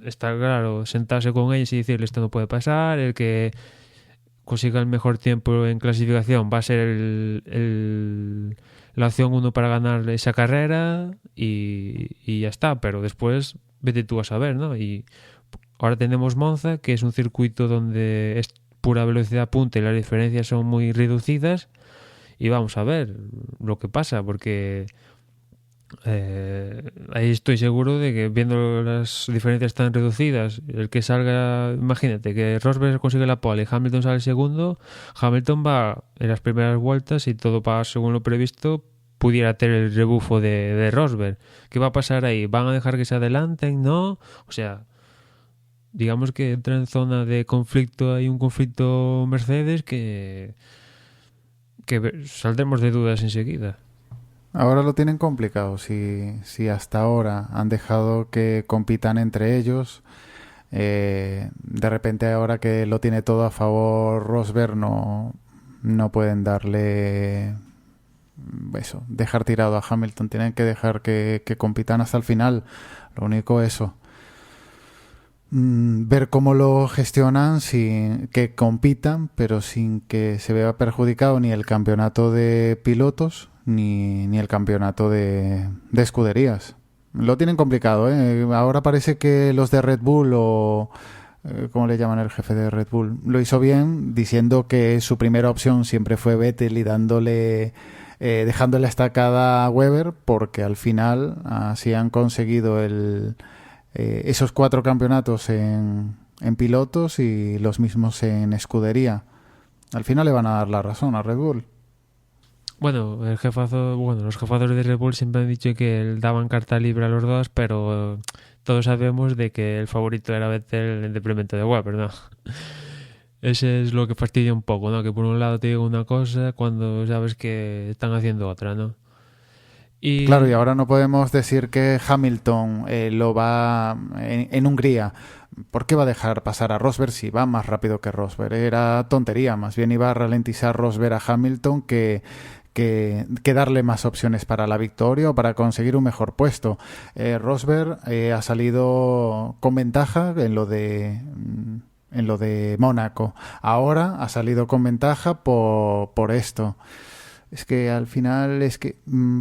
estar claro, sentarse con ellos y decirle esto no puede pasar, el que consiga el mejor tiempo en clasificación va a ser la opción 1 para ganar esa carrera, y ya está. Pero después vete tú a saber, ¿no? Y ahora tenemos Monza, que es un circuito donde es pura velocidad punta y las diferencias son muy reducidas, y vamos a ver lo que pasa, porque ahí estoy seguro de que, viendo las diferencias tan reducidas, el que salga, imagínate que Rosberg consigue la pole y Hamilton sale segundo, Hamilton va en las primeras vueltas y todo va según lo previsto, pudiera tener el rebufo de Rosberg. ¿Qué va a pasar ahí? ¿Van a dejar que se adelanten? ¿No? O sea, digamos que entra en zona de conflicto, hay un conflicto Mercedes que saldremos de dudas enseguida. Ahora lo tienen complicado. Si hasta ahora han dejado que compitan entre ellos, de repente ahora que lo tiene todo a favor Rosberg, no pueden darle eso, dejar tirado a Hamilton. Tienen que dejar que compitan hasta el final. Lo único eso, ver cómo lo gestionan, sin que compitan, pero sin que se vea perjudicado ni el campeonato de pilotos ni el campeonato de escuderías. Lo tienen complicado, ¿eh? Ahora parece que los de Red Bull o... ¿cómo le llaman el jefe de Red Bull? Lo hizo bien diciendo que su primera opción siempre fue Vettel y dejándole estacada a Weber, porque al final así han conseguido esos 4 campeonatos en pilotos y los mismos en escudería. Al final le van a dar la razón a Red Bull. Bueno, los jefazos de Red Bull siempre han dicho que daban carta libre a los dos, pero todos sabemos de que el favorito era Vettel en detrimento de Weber, ¿no? Ese es lo que fastidia un poco, ¿no? Que por un lado te digo una cosa cuando sabes que están haciendo otra, ¿no? Y... Claro, y ahora no podemos decir que Hamilton lo va en Hungría. ¿Por qué va a dejar pasar a Rosberg si va más rápido que Rosberg? Era tontería, más bien iba a ralentizar Rosberg a Hamilton que darle más opciones para la victoria o para conseguir un mejor puesto. Rosberg ha salido con ventaja en lo de Mónaco. Ahora ha salido con ventaja por esto. Es que al final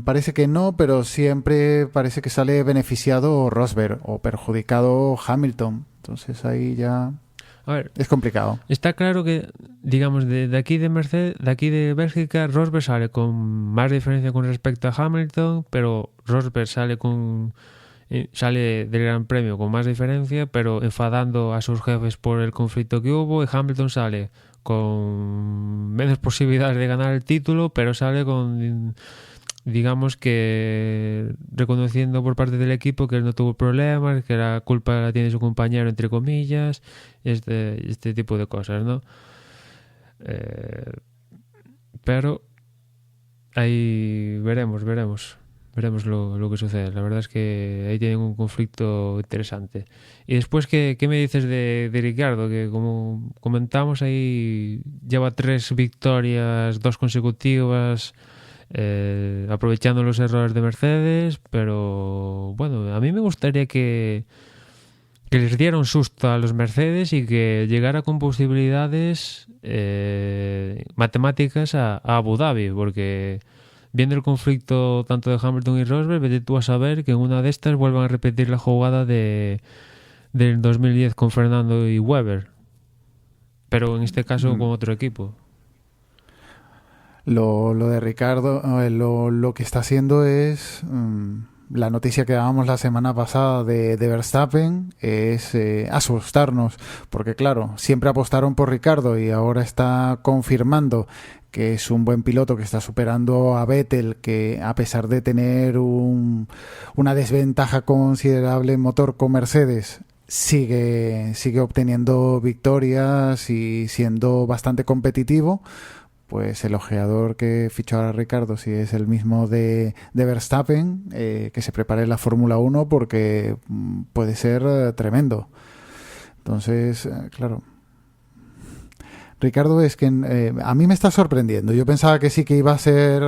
parece que no, pero siempre parece que sale beneficiado Rosberg o perjudicado Hamilton. Entonces ahí ya A ver, es complicado. está claro que, digamos, de aquí de Mercedes, de aquí de Bélgica, Rosberg sale con más diferencia con respecto a Hamilton, pero Rosberg sale del Gran Premio con más diferencia, pero enfadando a sus jefes por el conflicto que hubo, y Hamilton sale con menos posibilidades de ganar el título, pero sale con, digamos que reconociendo por parte del equipo que él no tuvo problemas, que la culpa la tiene su compañero, entre comillas, este tipo de cosas, ¿no? Pero ahí veremos lo que sucede. La verdad es que ahí tienen un conflicto interesante. Y después, ¿qué me dices de Ricciardo? Que como comentamos, ahí lleva 3 victorias, 2 consecutivas, aprovechando los errores de Mercedes, pero bueno, a mí me gustaría que les diera un susto a los Mercedes y que llegara con posibilidades matemáticas a Abu Dhabi, porque viendo el conflicto tanto de Hamilton y Rosberg, vete tú a saber que en una de estas vuelvan a repetir la jugada del 2010 con Fernando y Weber, pero en este caso con otro equipo. Lo de Ricardo, lo que está haciendo es la noticia que dábamos la semana pasada de Verstappen es asustarnos, porque claro, siempre apostaron por Ricardo y ahora está confirmando que es un buen piloto, que está superando a Vettel, que a pesar de tener una desventaja considerable en motor con Mercedes, sigue obteniendo victorias y siendo bastante competitivo. Pues el ojeador que fichó a Ricardo, si es el mismo de Verstappen, que se prepare la Fórmula 1 porque puede ser tremendo. Entonces, claro, Ricardo es que a mí me está sorprendiendo. Yo pensaba que sí que iba a ser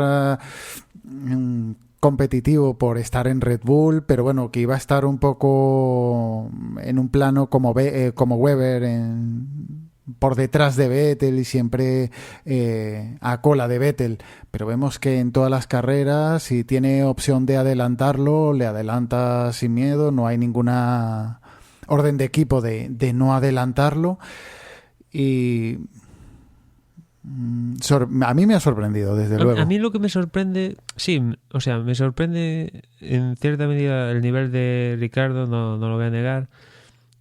competitivo por estar en Red Bull, pero bueno, que iba a estar un poco en un plano como Weber, por detrás de Vettel y siempre a cola de Vettel, pero vemos que en todas las carreras, si tiene opción de adelantarlo, le adelanta sin miedo, no hay ninguna orden de equipo de no adelantarlo, y a mí me ha sorprendido, desde luego. A mí lo que me sorprende, sí, o sea, me sorprende en cierta medida el nivel de Ricardo, no lo voy a negar.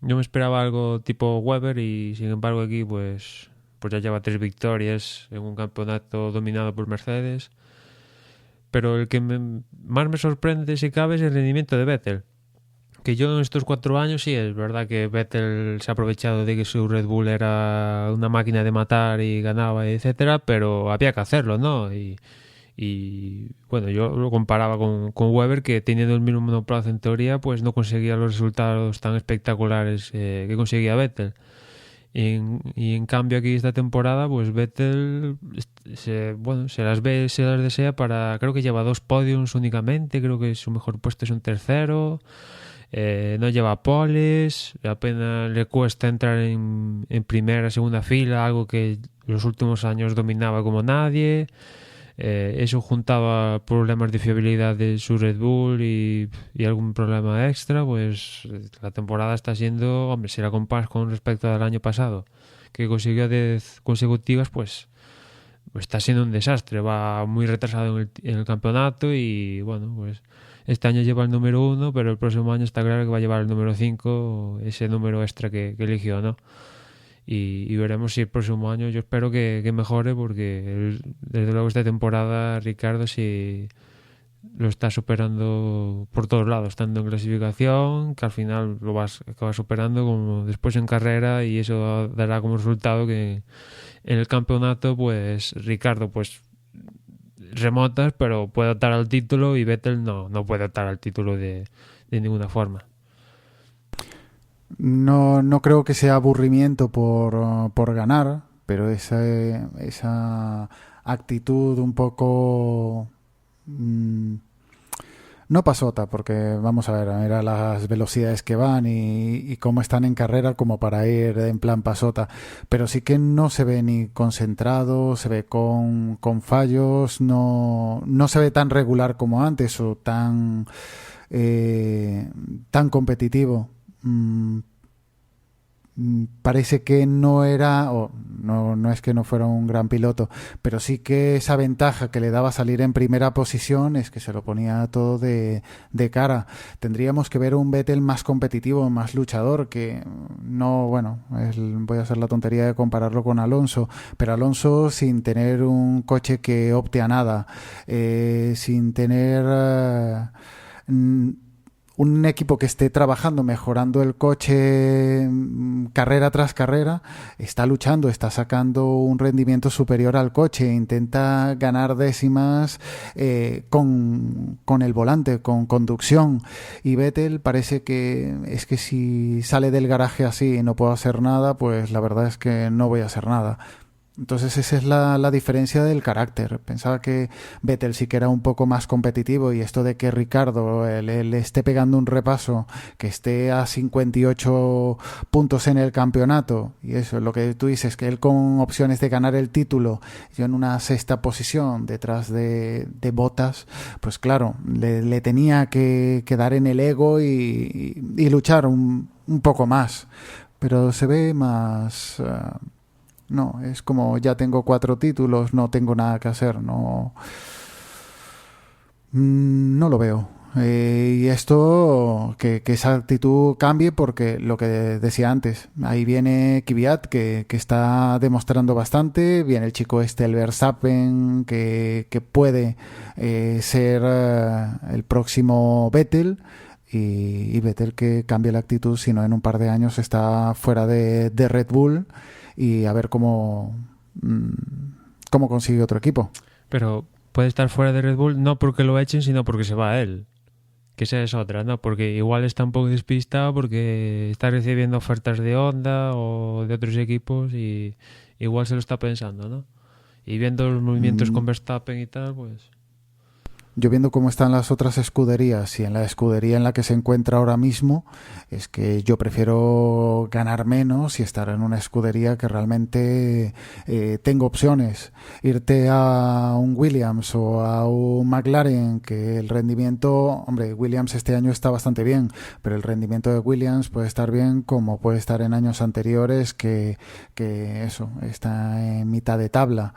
Yo me esperaba algo tipo Weber y sin embargo aquí pues ya lleva 3 victorias en un campeonato dominado por Mercedes. Pero el que más me sorprende, si cabe, es el rendimiento de Vettel. Que yo en estos 4 años sí, es verdad que Vettel se ha aprovechado de que su Red Bull era una máquina de matar y ganaba, etcétera, pero había que hacerlo, ¿no? Y bueno, yo lo comparaba con Weber, que teniendo el mismo monoplaza en teoría, pues no conseguía los resultados tan espectaculares que conseguía Vettel. Y en cambio aquí esta temporada, pues Vettel se las ve, se las desea para... Creo que lleva 2 podiums únicamente, creo que su mejor puesto es un tercero. No lleva poles, apenas le cuesta entrar en primera, segunda fila, algo que los últimos años dominaba como nadie. Eso juntado a problemas de fiabilidad de su Red Bull y algún problema extra, pues la temporada está siendo, hombre, si la comparas con respecto al año pasado, que consiguió 10 consecutivas, pues está siendo un desastre. Va muy retrasado en el campeonato y bueno, pues este año lleva el número 1, pero el próximo año está claro que va a llevar el número 5, ese número extra que eligió, ¿no? Y veremos si el próximo año, yo espero que mejore, porque desde luego esta temporada Ricardo sí lo está superando por todos lados, tanto en clasificación, que al final lo acabas superando, como después en carrera, y eso dará como resultado que en el campeonato pues Ricardo pues remontas, pero puede optar al título, y Vettel no puede optar al título de ninguna forma. No creo que sea aburrimiento por ganar, pero esa actitud un poco... no pasota, porque vamos a ver, mira las velocidades que van y cómo están en carrera como para ir en plan pasota, pero sí que no se ve ni concentrado, se ve con fallos, no se ve tan regular como antes o tan competitivo. Parece que no era, o no es que no fuera un gran piloto, pero sí que esa ventaja que le daba salir en primera posición es que se lo ponía todo de cara. Tendríamos que ver un Vettel más competitivo, más luchador, que no, bueno, voy a hacer la tontería de compararlo con Alonso, pero Alonso sin tener un coche que opte a nada, sin tener... un equipo que esté trabajando, mejorando el coche carrera tras carrera, está luchando, está sacando un rendimiento superior al coche, intenta ganar décimas con el volante, con conducción. Y Vettel parece que es que si sale del garaje así y no puedo hacer nada, pues la verdad es que no voy a hacer nada. Entonces esa es la diferencia del carácter. Pensaba que Vettel sí que era un poco más competitivo, y esto de que Ricardo le esté pegando un repaso, que esté a 58 puntos en el campeonato, y eso es lo que tú dices, que él con opciones de ganar el título, yo en una sexta posición detrás de Bottas, pues claro, le tenía que dar en el ego y luchar un poco más, pero se ve más... no, es como ya tengo 4 títulos, no tengo nada que hacer, no lo veo. Y esto, que esa actitud cambie, porque lo que decía antes, ahí viene Kvyat, que está demostrando bastante, viene el chico el Verstappen, que puede ser el próximo Vettel, y Vettel que cambie la actitud, si no en un par de años está fuera de Red Bull, y a ver cómo consigue otro equipo. Pero puede estar fuera de Red Bull no porque lo echen, sino porque se va a él. Que esa es otra, ¿no? Porque igual está un poco despistado porque está recibiendo ofertas de Honda o de otros equipos, y igual se lo está pensando, ¿no? Y viendo los movimientos con Verstappen y tal, pues... Yo viendo cómo están las otras escuderías y en la escudería en la que se encuentra ahora mismo, es que yo prefiero ganar menos y estar en una escudería que realmente tengo opciones. Irte a un Williams o a un McLaren, que el rendimiento, hombre, Williams este año está bastante bien, pero el rendimiento de Williams puede estar bien como puede estar en años anteriores, que eso, está en mitad de tabla.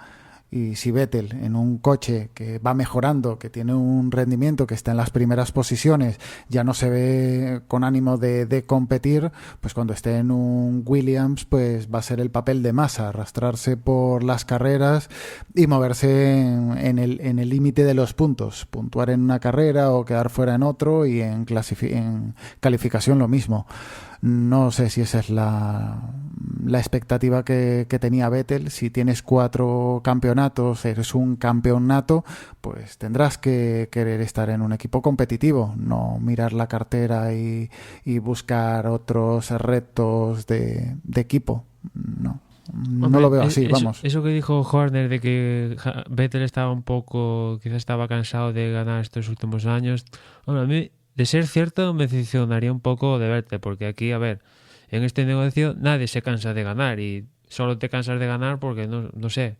Y si Vettel en un coche que va mejorando, que tiene un rendimiento, que está en las primeras posiciones, ya no se ve con ánimo de competir, pues cuando esté en un Williams, pues va a ser el papel de Massa, arrastrarse por las carreras y moverse en el límite de los puntos, puntuar en una carrera o quedar fuera en otro, y en calificación lo mismo. No sé si esa es la expectativa que tenía Vettel. Si tienes 4 campeonatos, eres un campeonato, pues tendrás que querer estar en un equipo competitivo, no mirar la cartera y buscar otros retos de equipo. No. Hombre, no lo veo así, vamos. Eso que dijo Horner de que Vettel estaba un poco, quizás estaba cansado de ganar estos últimos años. Hombre, a mí, de ser cierto, me decepcionaría un poco de Vettel, porque aquí, a ver, en este negocio nadie se cansa de ganar, y solo te cansas de ganar porque, no sé,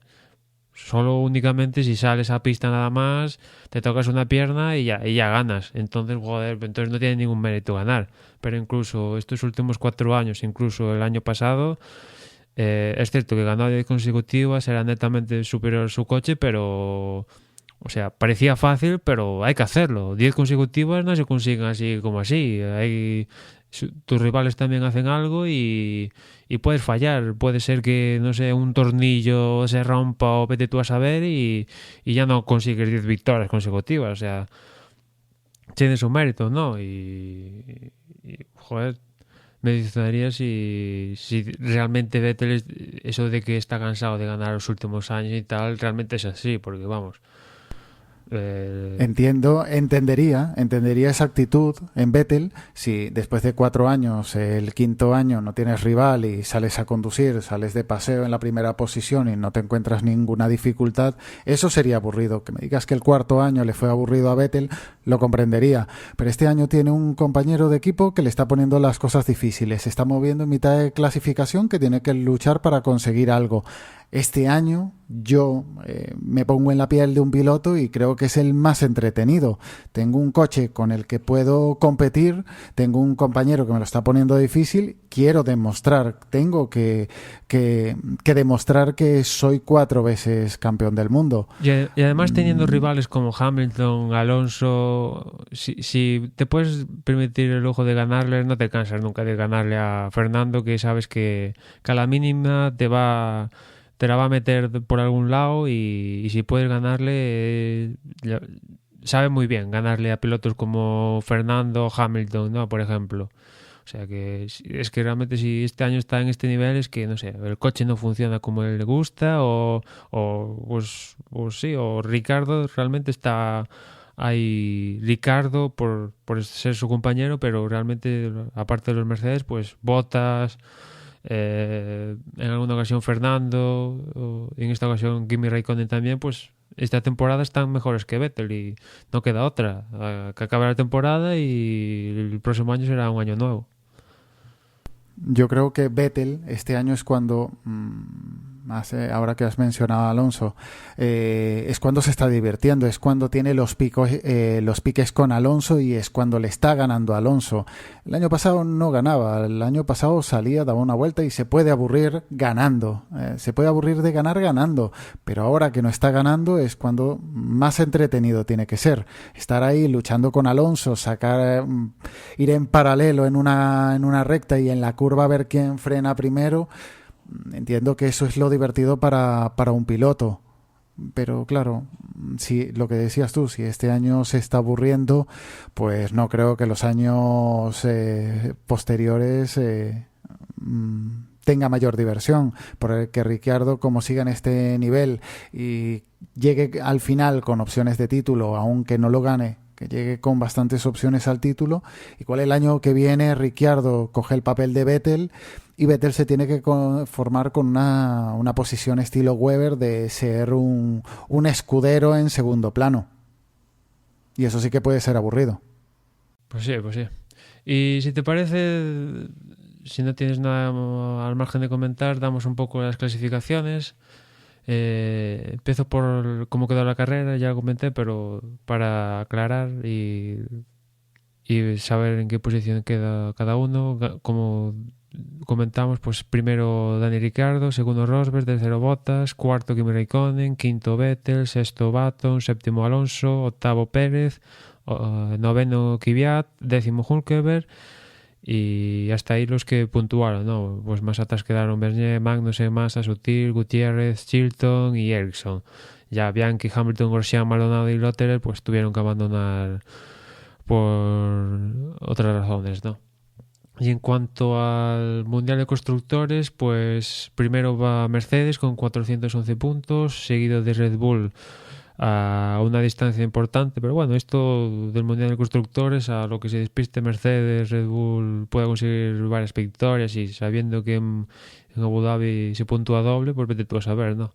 Solo únicamente si sales a pista nada más, te tocas una pierna y ya ganas. Entonces, joder, entonces no tiene ningún mérito ganar. Pero incluso estos últimos 4 años, incluso el año pasado, es cierto que ganó 10 consecutivas, era netamente superior a su coche, pero, o sea, parecía fácil, pero hay que hacerlo. 10 consecutivas no se consiguen así como así. Tus rivales también hacen algo y puedes fallar. Puede ser que, no sé, un tornillo se rompa o vete tú a saber y ya no consigues 10 victorias consecutivas. O sea, tiene su mérito, ¿no? Joder, me gustaría si realmente Vettel, eso de que está cansado de ganar los últimos años y tal, realmente es así, porque vamos. Entendería esa actitud en Vettel si después de 4 años, el quinto año, no tienes rival y sales a conducir, sales de paseo en la primera posición y no te encuentras ninguna dificultad. Eso sería aburrido. Que me digas que el cuarto año le fue aburrido a Vettel, lo comprendería, pero este año tiene un compañero de equipo que le está poniendo las cosas difíciles, se está moviendo en mitad de clasificación, que tiene que luchar para conseguir algo. Este año yo me pongo en la piel de un piloto y creo que es el más entretenido. Tengo un coche con el que puedo competir, tengo un compañero que me lo está poniendo difícil, quiero demostrar, tengo que demostrar que soy 4 veces campeón del mundo. Y además teniendo rivales como Hamilton, Alonso, si te puedes permitir el lujo de ganarle, no te cansas nunca de ganarle a Fernando, que sabes que a la mínima te la va a meter por algún lado y si puedes ganarle, sabe muy bien ganarle a pilotos como Fernando, Hamilton, ¿no? Por ejemplo. O sea que es que realmente si este año está en este nivel es que, no sé, el coche no funciona como él le gusta o Ricardo realmente está ahí. Ricardo por ser su compañero, pero realmente aparte de los Mercedes, pues Bottas, en alguna ocasión Fernando, en esta ocasión Kimi Raikkonen también, pues esta temporada están mejores que Vettel y no queda otra, que acabe la temporada y el próximo año será un año nuevo. Yo creo que Vettel este año es cuando, ahora que has mencionado a Alonso, es cuando se está divirtiendo, es cuando tiene los piques con Alonso y es cuando le está ganando a Alonso. El año pasado no ganaba, el año pasado salía, daba una vuelta y se puede aburrir ganando, se puede aburrir de ganar ganando, pero ahora que no está ganando es cuando más entretenido tiene que ser. Estar ahí luchando con Alonso, ir en paralelo en una recta y en la curva a ver quién frena primero. Entiendo que eso es lo divertido para un piloto, pero claro, si lo que decías tú, si este año se está aburriendo, pues no creo que los años posteriores tenga mayor diversión, porque Ricciardo, como siga en este nivel y llegue al final con opciones de título, aunque no lo gane, que llegue con bastantes opciones al título. Igual el año que viene Ricciardo coge el papel de Vettel y Vettel se tiene que conformar con una posición estilo Weber de ser un escudero en segundo plano. Y eso sí que puede ser aburrido. Pues sí. Y si te parece, si no tienes nada al margen de comentar, damos un poco las clasificaciones. Empiezo por cómo quedó la carrera, ya lo comenté, pero para aclarar y saber en qué posición queda cada uno, como comentamos, pues primero Dani Ricciardo, segundo Rosberg, tercero Bottas, cuarto Kimi Raikkonen, quinto Vettel, sexto Button, séptimo Alonso, octavo Pérez, noveno Kvyat, décimo Hülkenberg. Y hasta ahí los que puntuaron, ¿no? Pues más atrás quedaron Bernier, Magnussen, Massa, Sutil, Gutiérrez, Chilton y Ericsson. Ya Bianchi, Hamilton, Grosjean, Maldonado y Lotterer pues tuvieron que abandonar por otras razones, ¿no? Y en cuanto al Mundial de Constructores, pues primero va Mercedes con 411 puntos, seguido de Red Bull a una distancia importante, pero bueno, esto del Mundial de Constructores, a lo que se despiste Mercedes, Red Bull puede conseguir varias victorias y sabiendo que en Abu Dhabi se puntúa doble, pues vete tú a saber, ¿no?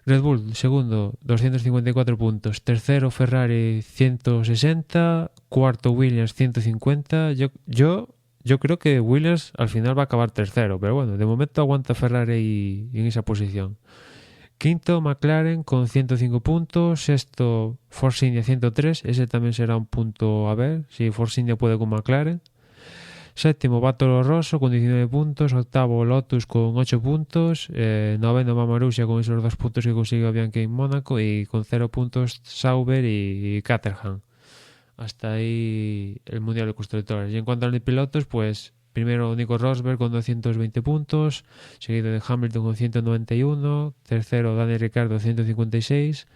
Red Bull, segundo, 254 puntos, tercero Ferrari 160, cuarto Williams 150, yo creo que Williams al final va a acabar tercero, pero bueno, de momento aguanta Ferrari en esa posición. Quinto, McLaren con 105 puntos. Sexto, Force India 103. Ese también será un punto a ver si Force India puede con McLaren. Séptimo, Toro Rosso con 19 puntos. Octavo, Lotus con 8 puntos. Noveno, Marussia con esos 2 puntos que consiguió Bianchi en Mónaco. Y con 0 puntos, Sauber y Caterham. Hasta ahí el Mundial de Constructores. Y en cuanto a los pilotos, pues primero Nico Rosberg con 220 puntos. Seguido de Hamilton con 191. Tercero, Daniel Ricciardo 156.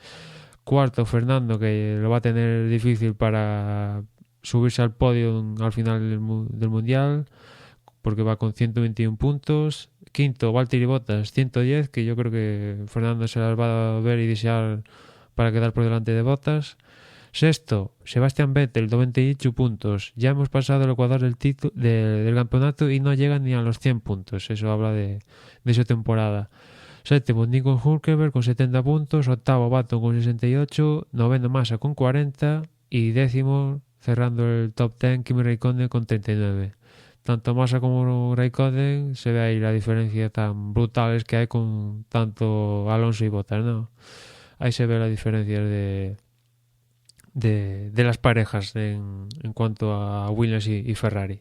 Cuarto, Fernando, que lo va a tener difícil para subirse al podio al final del Mundial, porque va con 121 puntos. Quinto, Valtteri Bottas 110, que yo creo que Fernando se las va a ver y desear para quedar por delante de Bottas. Sexto, Sebastian Vettel 98 puntos. Ya hemos pasado el Ecuador del campeonato y no llega ni a los 100 puntos. Eso habla de su temporada. Séptimo, Nico Hülkenberg con 70 puntos. Octavo, Baton con 68. Noveno, Massa con 40. Y décimo, cerrando el top 10, Kimi Raikkonen con 39. Tanto Massa como Raikkonen, se ve ahí la diferencia tan brutales que hay con tanto Alonso y Bottas, ¿no? Ahí se ve la diferencia de las parejas en cuanto a Williams y Ferrari.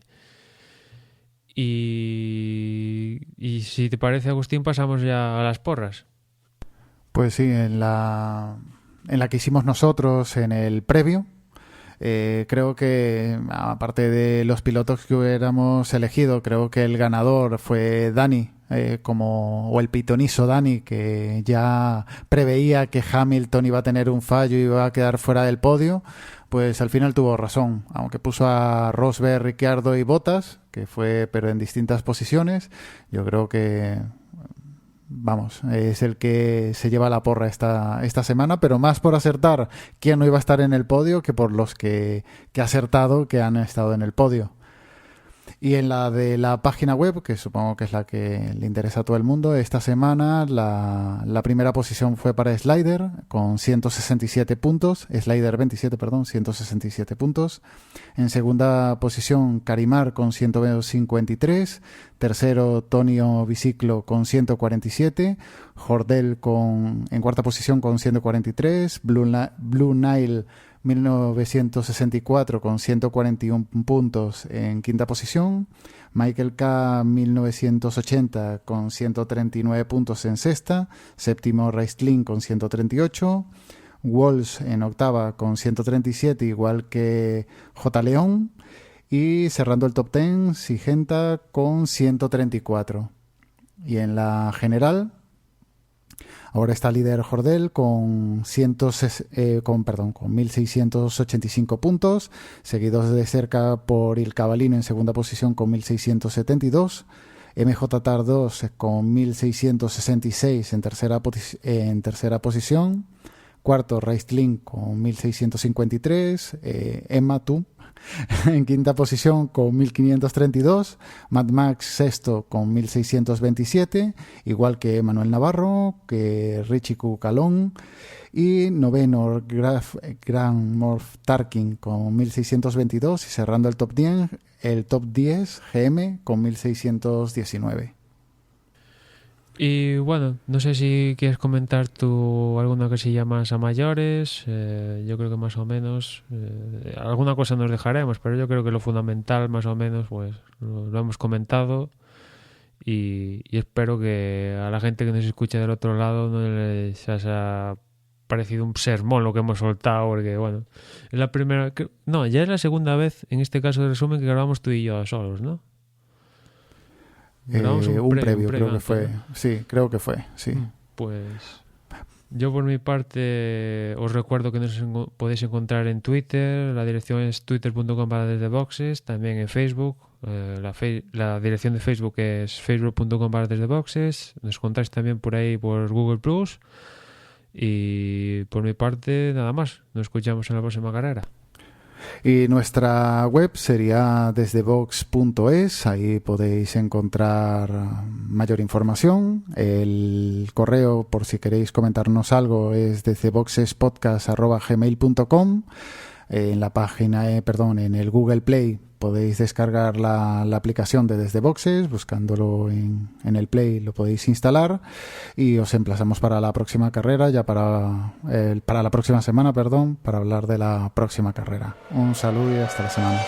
Y si te parece, Agustín, pasamos ya a las porras. Pues sí, en la que hicimos nosotros en el previo, creo que, aparte de los pilotos que hubiéramos elegido, creo que el ganador fue Dani, o el pitonizo Dani, que ya preveía que Hamilton iba a tener un fallo y iba a quedar fuera del podio. Pues al final tuvo razón, aunque puso a Rosberg, Ricciardo y Bottas, que fue pero en distintas posiciones. Yo creo que, vamos, es el que se lleva la porra esta semana, pero más por acertar quién no iba a estar en el podio que por los que ha acertado que han estado en el podio. Y en la de la página web, que supongo que es la que le interesa a todo el mundo, esta semana la primera posición fue para Slider con 167 puntos, Slider 27, perdón, 167 puntos. En segunda posición, Carimar con 153. Tercero, Tonio Biciclo con 147. Jordel en cuarta posición con 143. Blue Nile 1964 con 141 puntos en quinta posición. Michael K 1980 con 139 puntos en sexta. Séptimo, Raikkonen con 138. Walsh en octava con 137, igual que J. León. Y cerrando el top 10, Sigenta con 134. Y en la general, ahora está líder Jordel con 1.685 puntos, seguidos de cerca por Il Cavallino en segunda posición con 1.672, MJ Tar 2 con 1.666 en tercera posición, cuarto Raikkonen con 1.653, Emma Tu en quinta posición con 1.532, Mad Max sexto con 1.627, igual que Manuel Navarro, que Richie Cucalón, y noveno Grand Morph Tarkin con 1.622, y cerrando el top 10 GM con 1.619. Y bueno, no sé si quieres comentar tú alguna cosilla más a mayores. Yo creo que más o menos alguna cosa nos dejaremos, pero yo creo que lo fundamental más o menos pues lo hemos comentado, y espero que a la gente que nos escucha del otro lado no les haya parecido un sermón lo que hemos soltado, porque bueno, es la primera, no, ya es la segunda vez en este caso de resumen que grabamos tú y yo solos, ¿no? Un previo creo que antes, fue, ¿no? sí, creo que fue, sí. Pues yo por mi parte os recuerdo que nos podéis encontrar en Twitter. La dirección es twitter.com/desdeboxes, también en Facebook. La dirección de Facebook es facebook.com/desdeboxes. Nos encontráis también por ahí por Google Plus. Y por mi parte nada más, nos escuchamos en la próxima carrera. Y nuestra web sería desdebox.es, ahí podéis encontrar mayor información. El correo, por si queréis comentarnos algo, es desdeboxespodcast@gmail.com. en la página, en el Google Play podéis descargar la aplicación de Desde Boxes, buscándolo en el Play lo podéis instalar, y os emplazamos para la próxima carrera, ya para la próxima semana, para hablar de la próxima carrera. Un saludo y hasta la semana.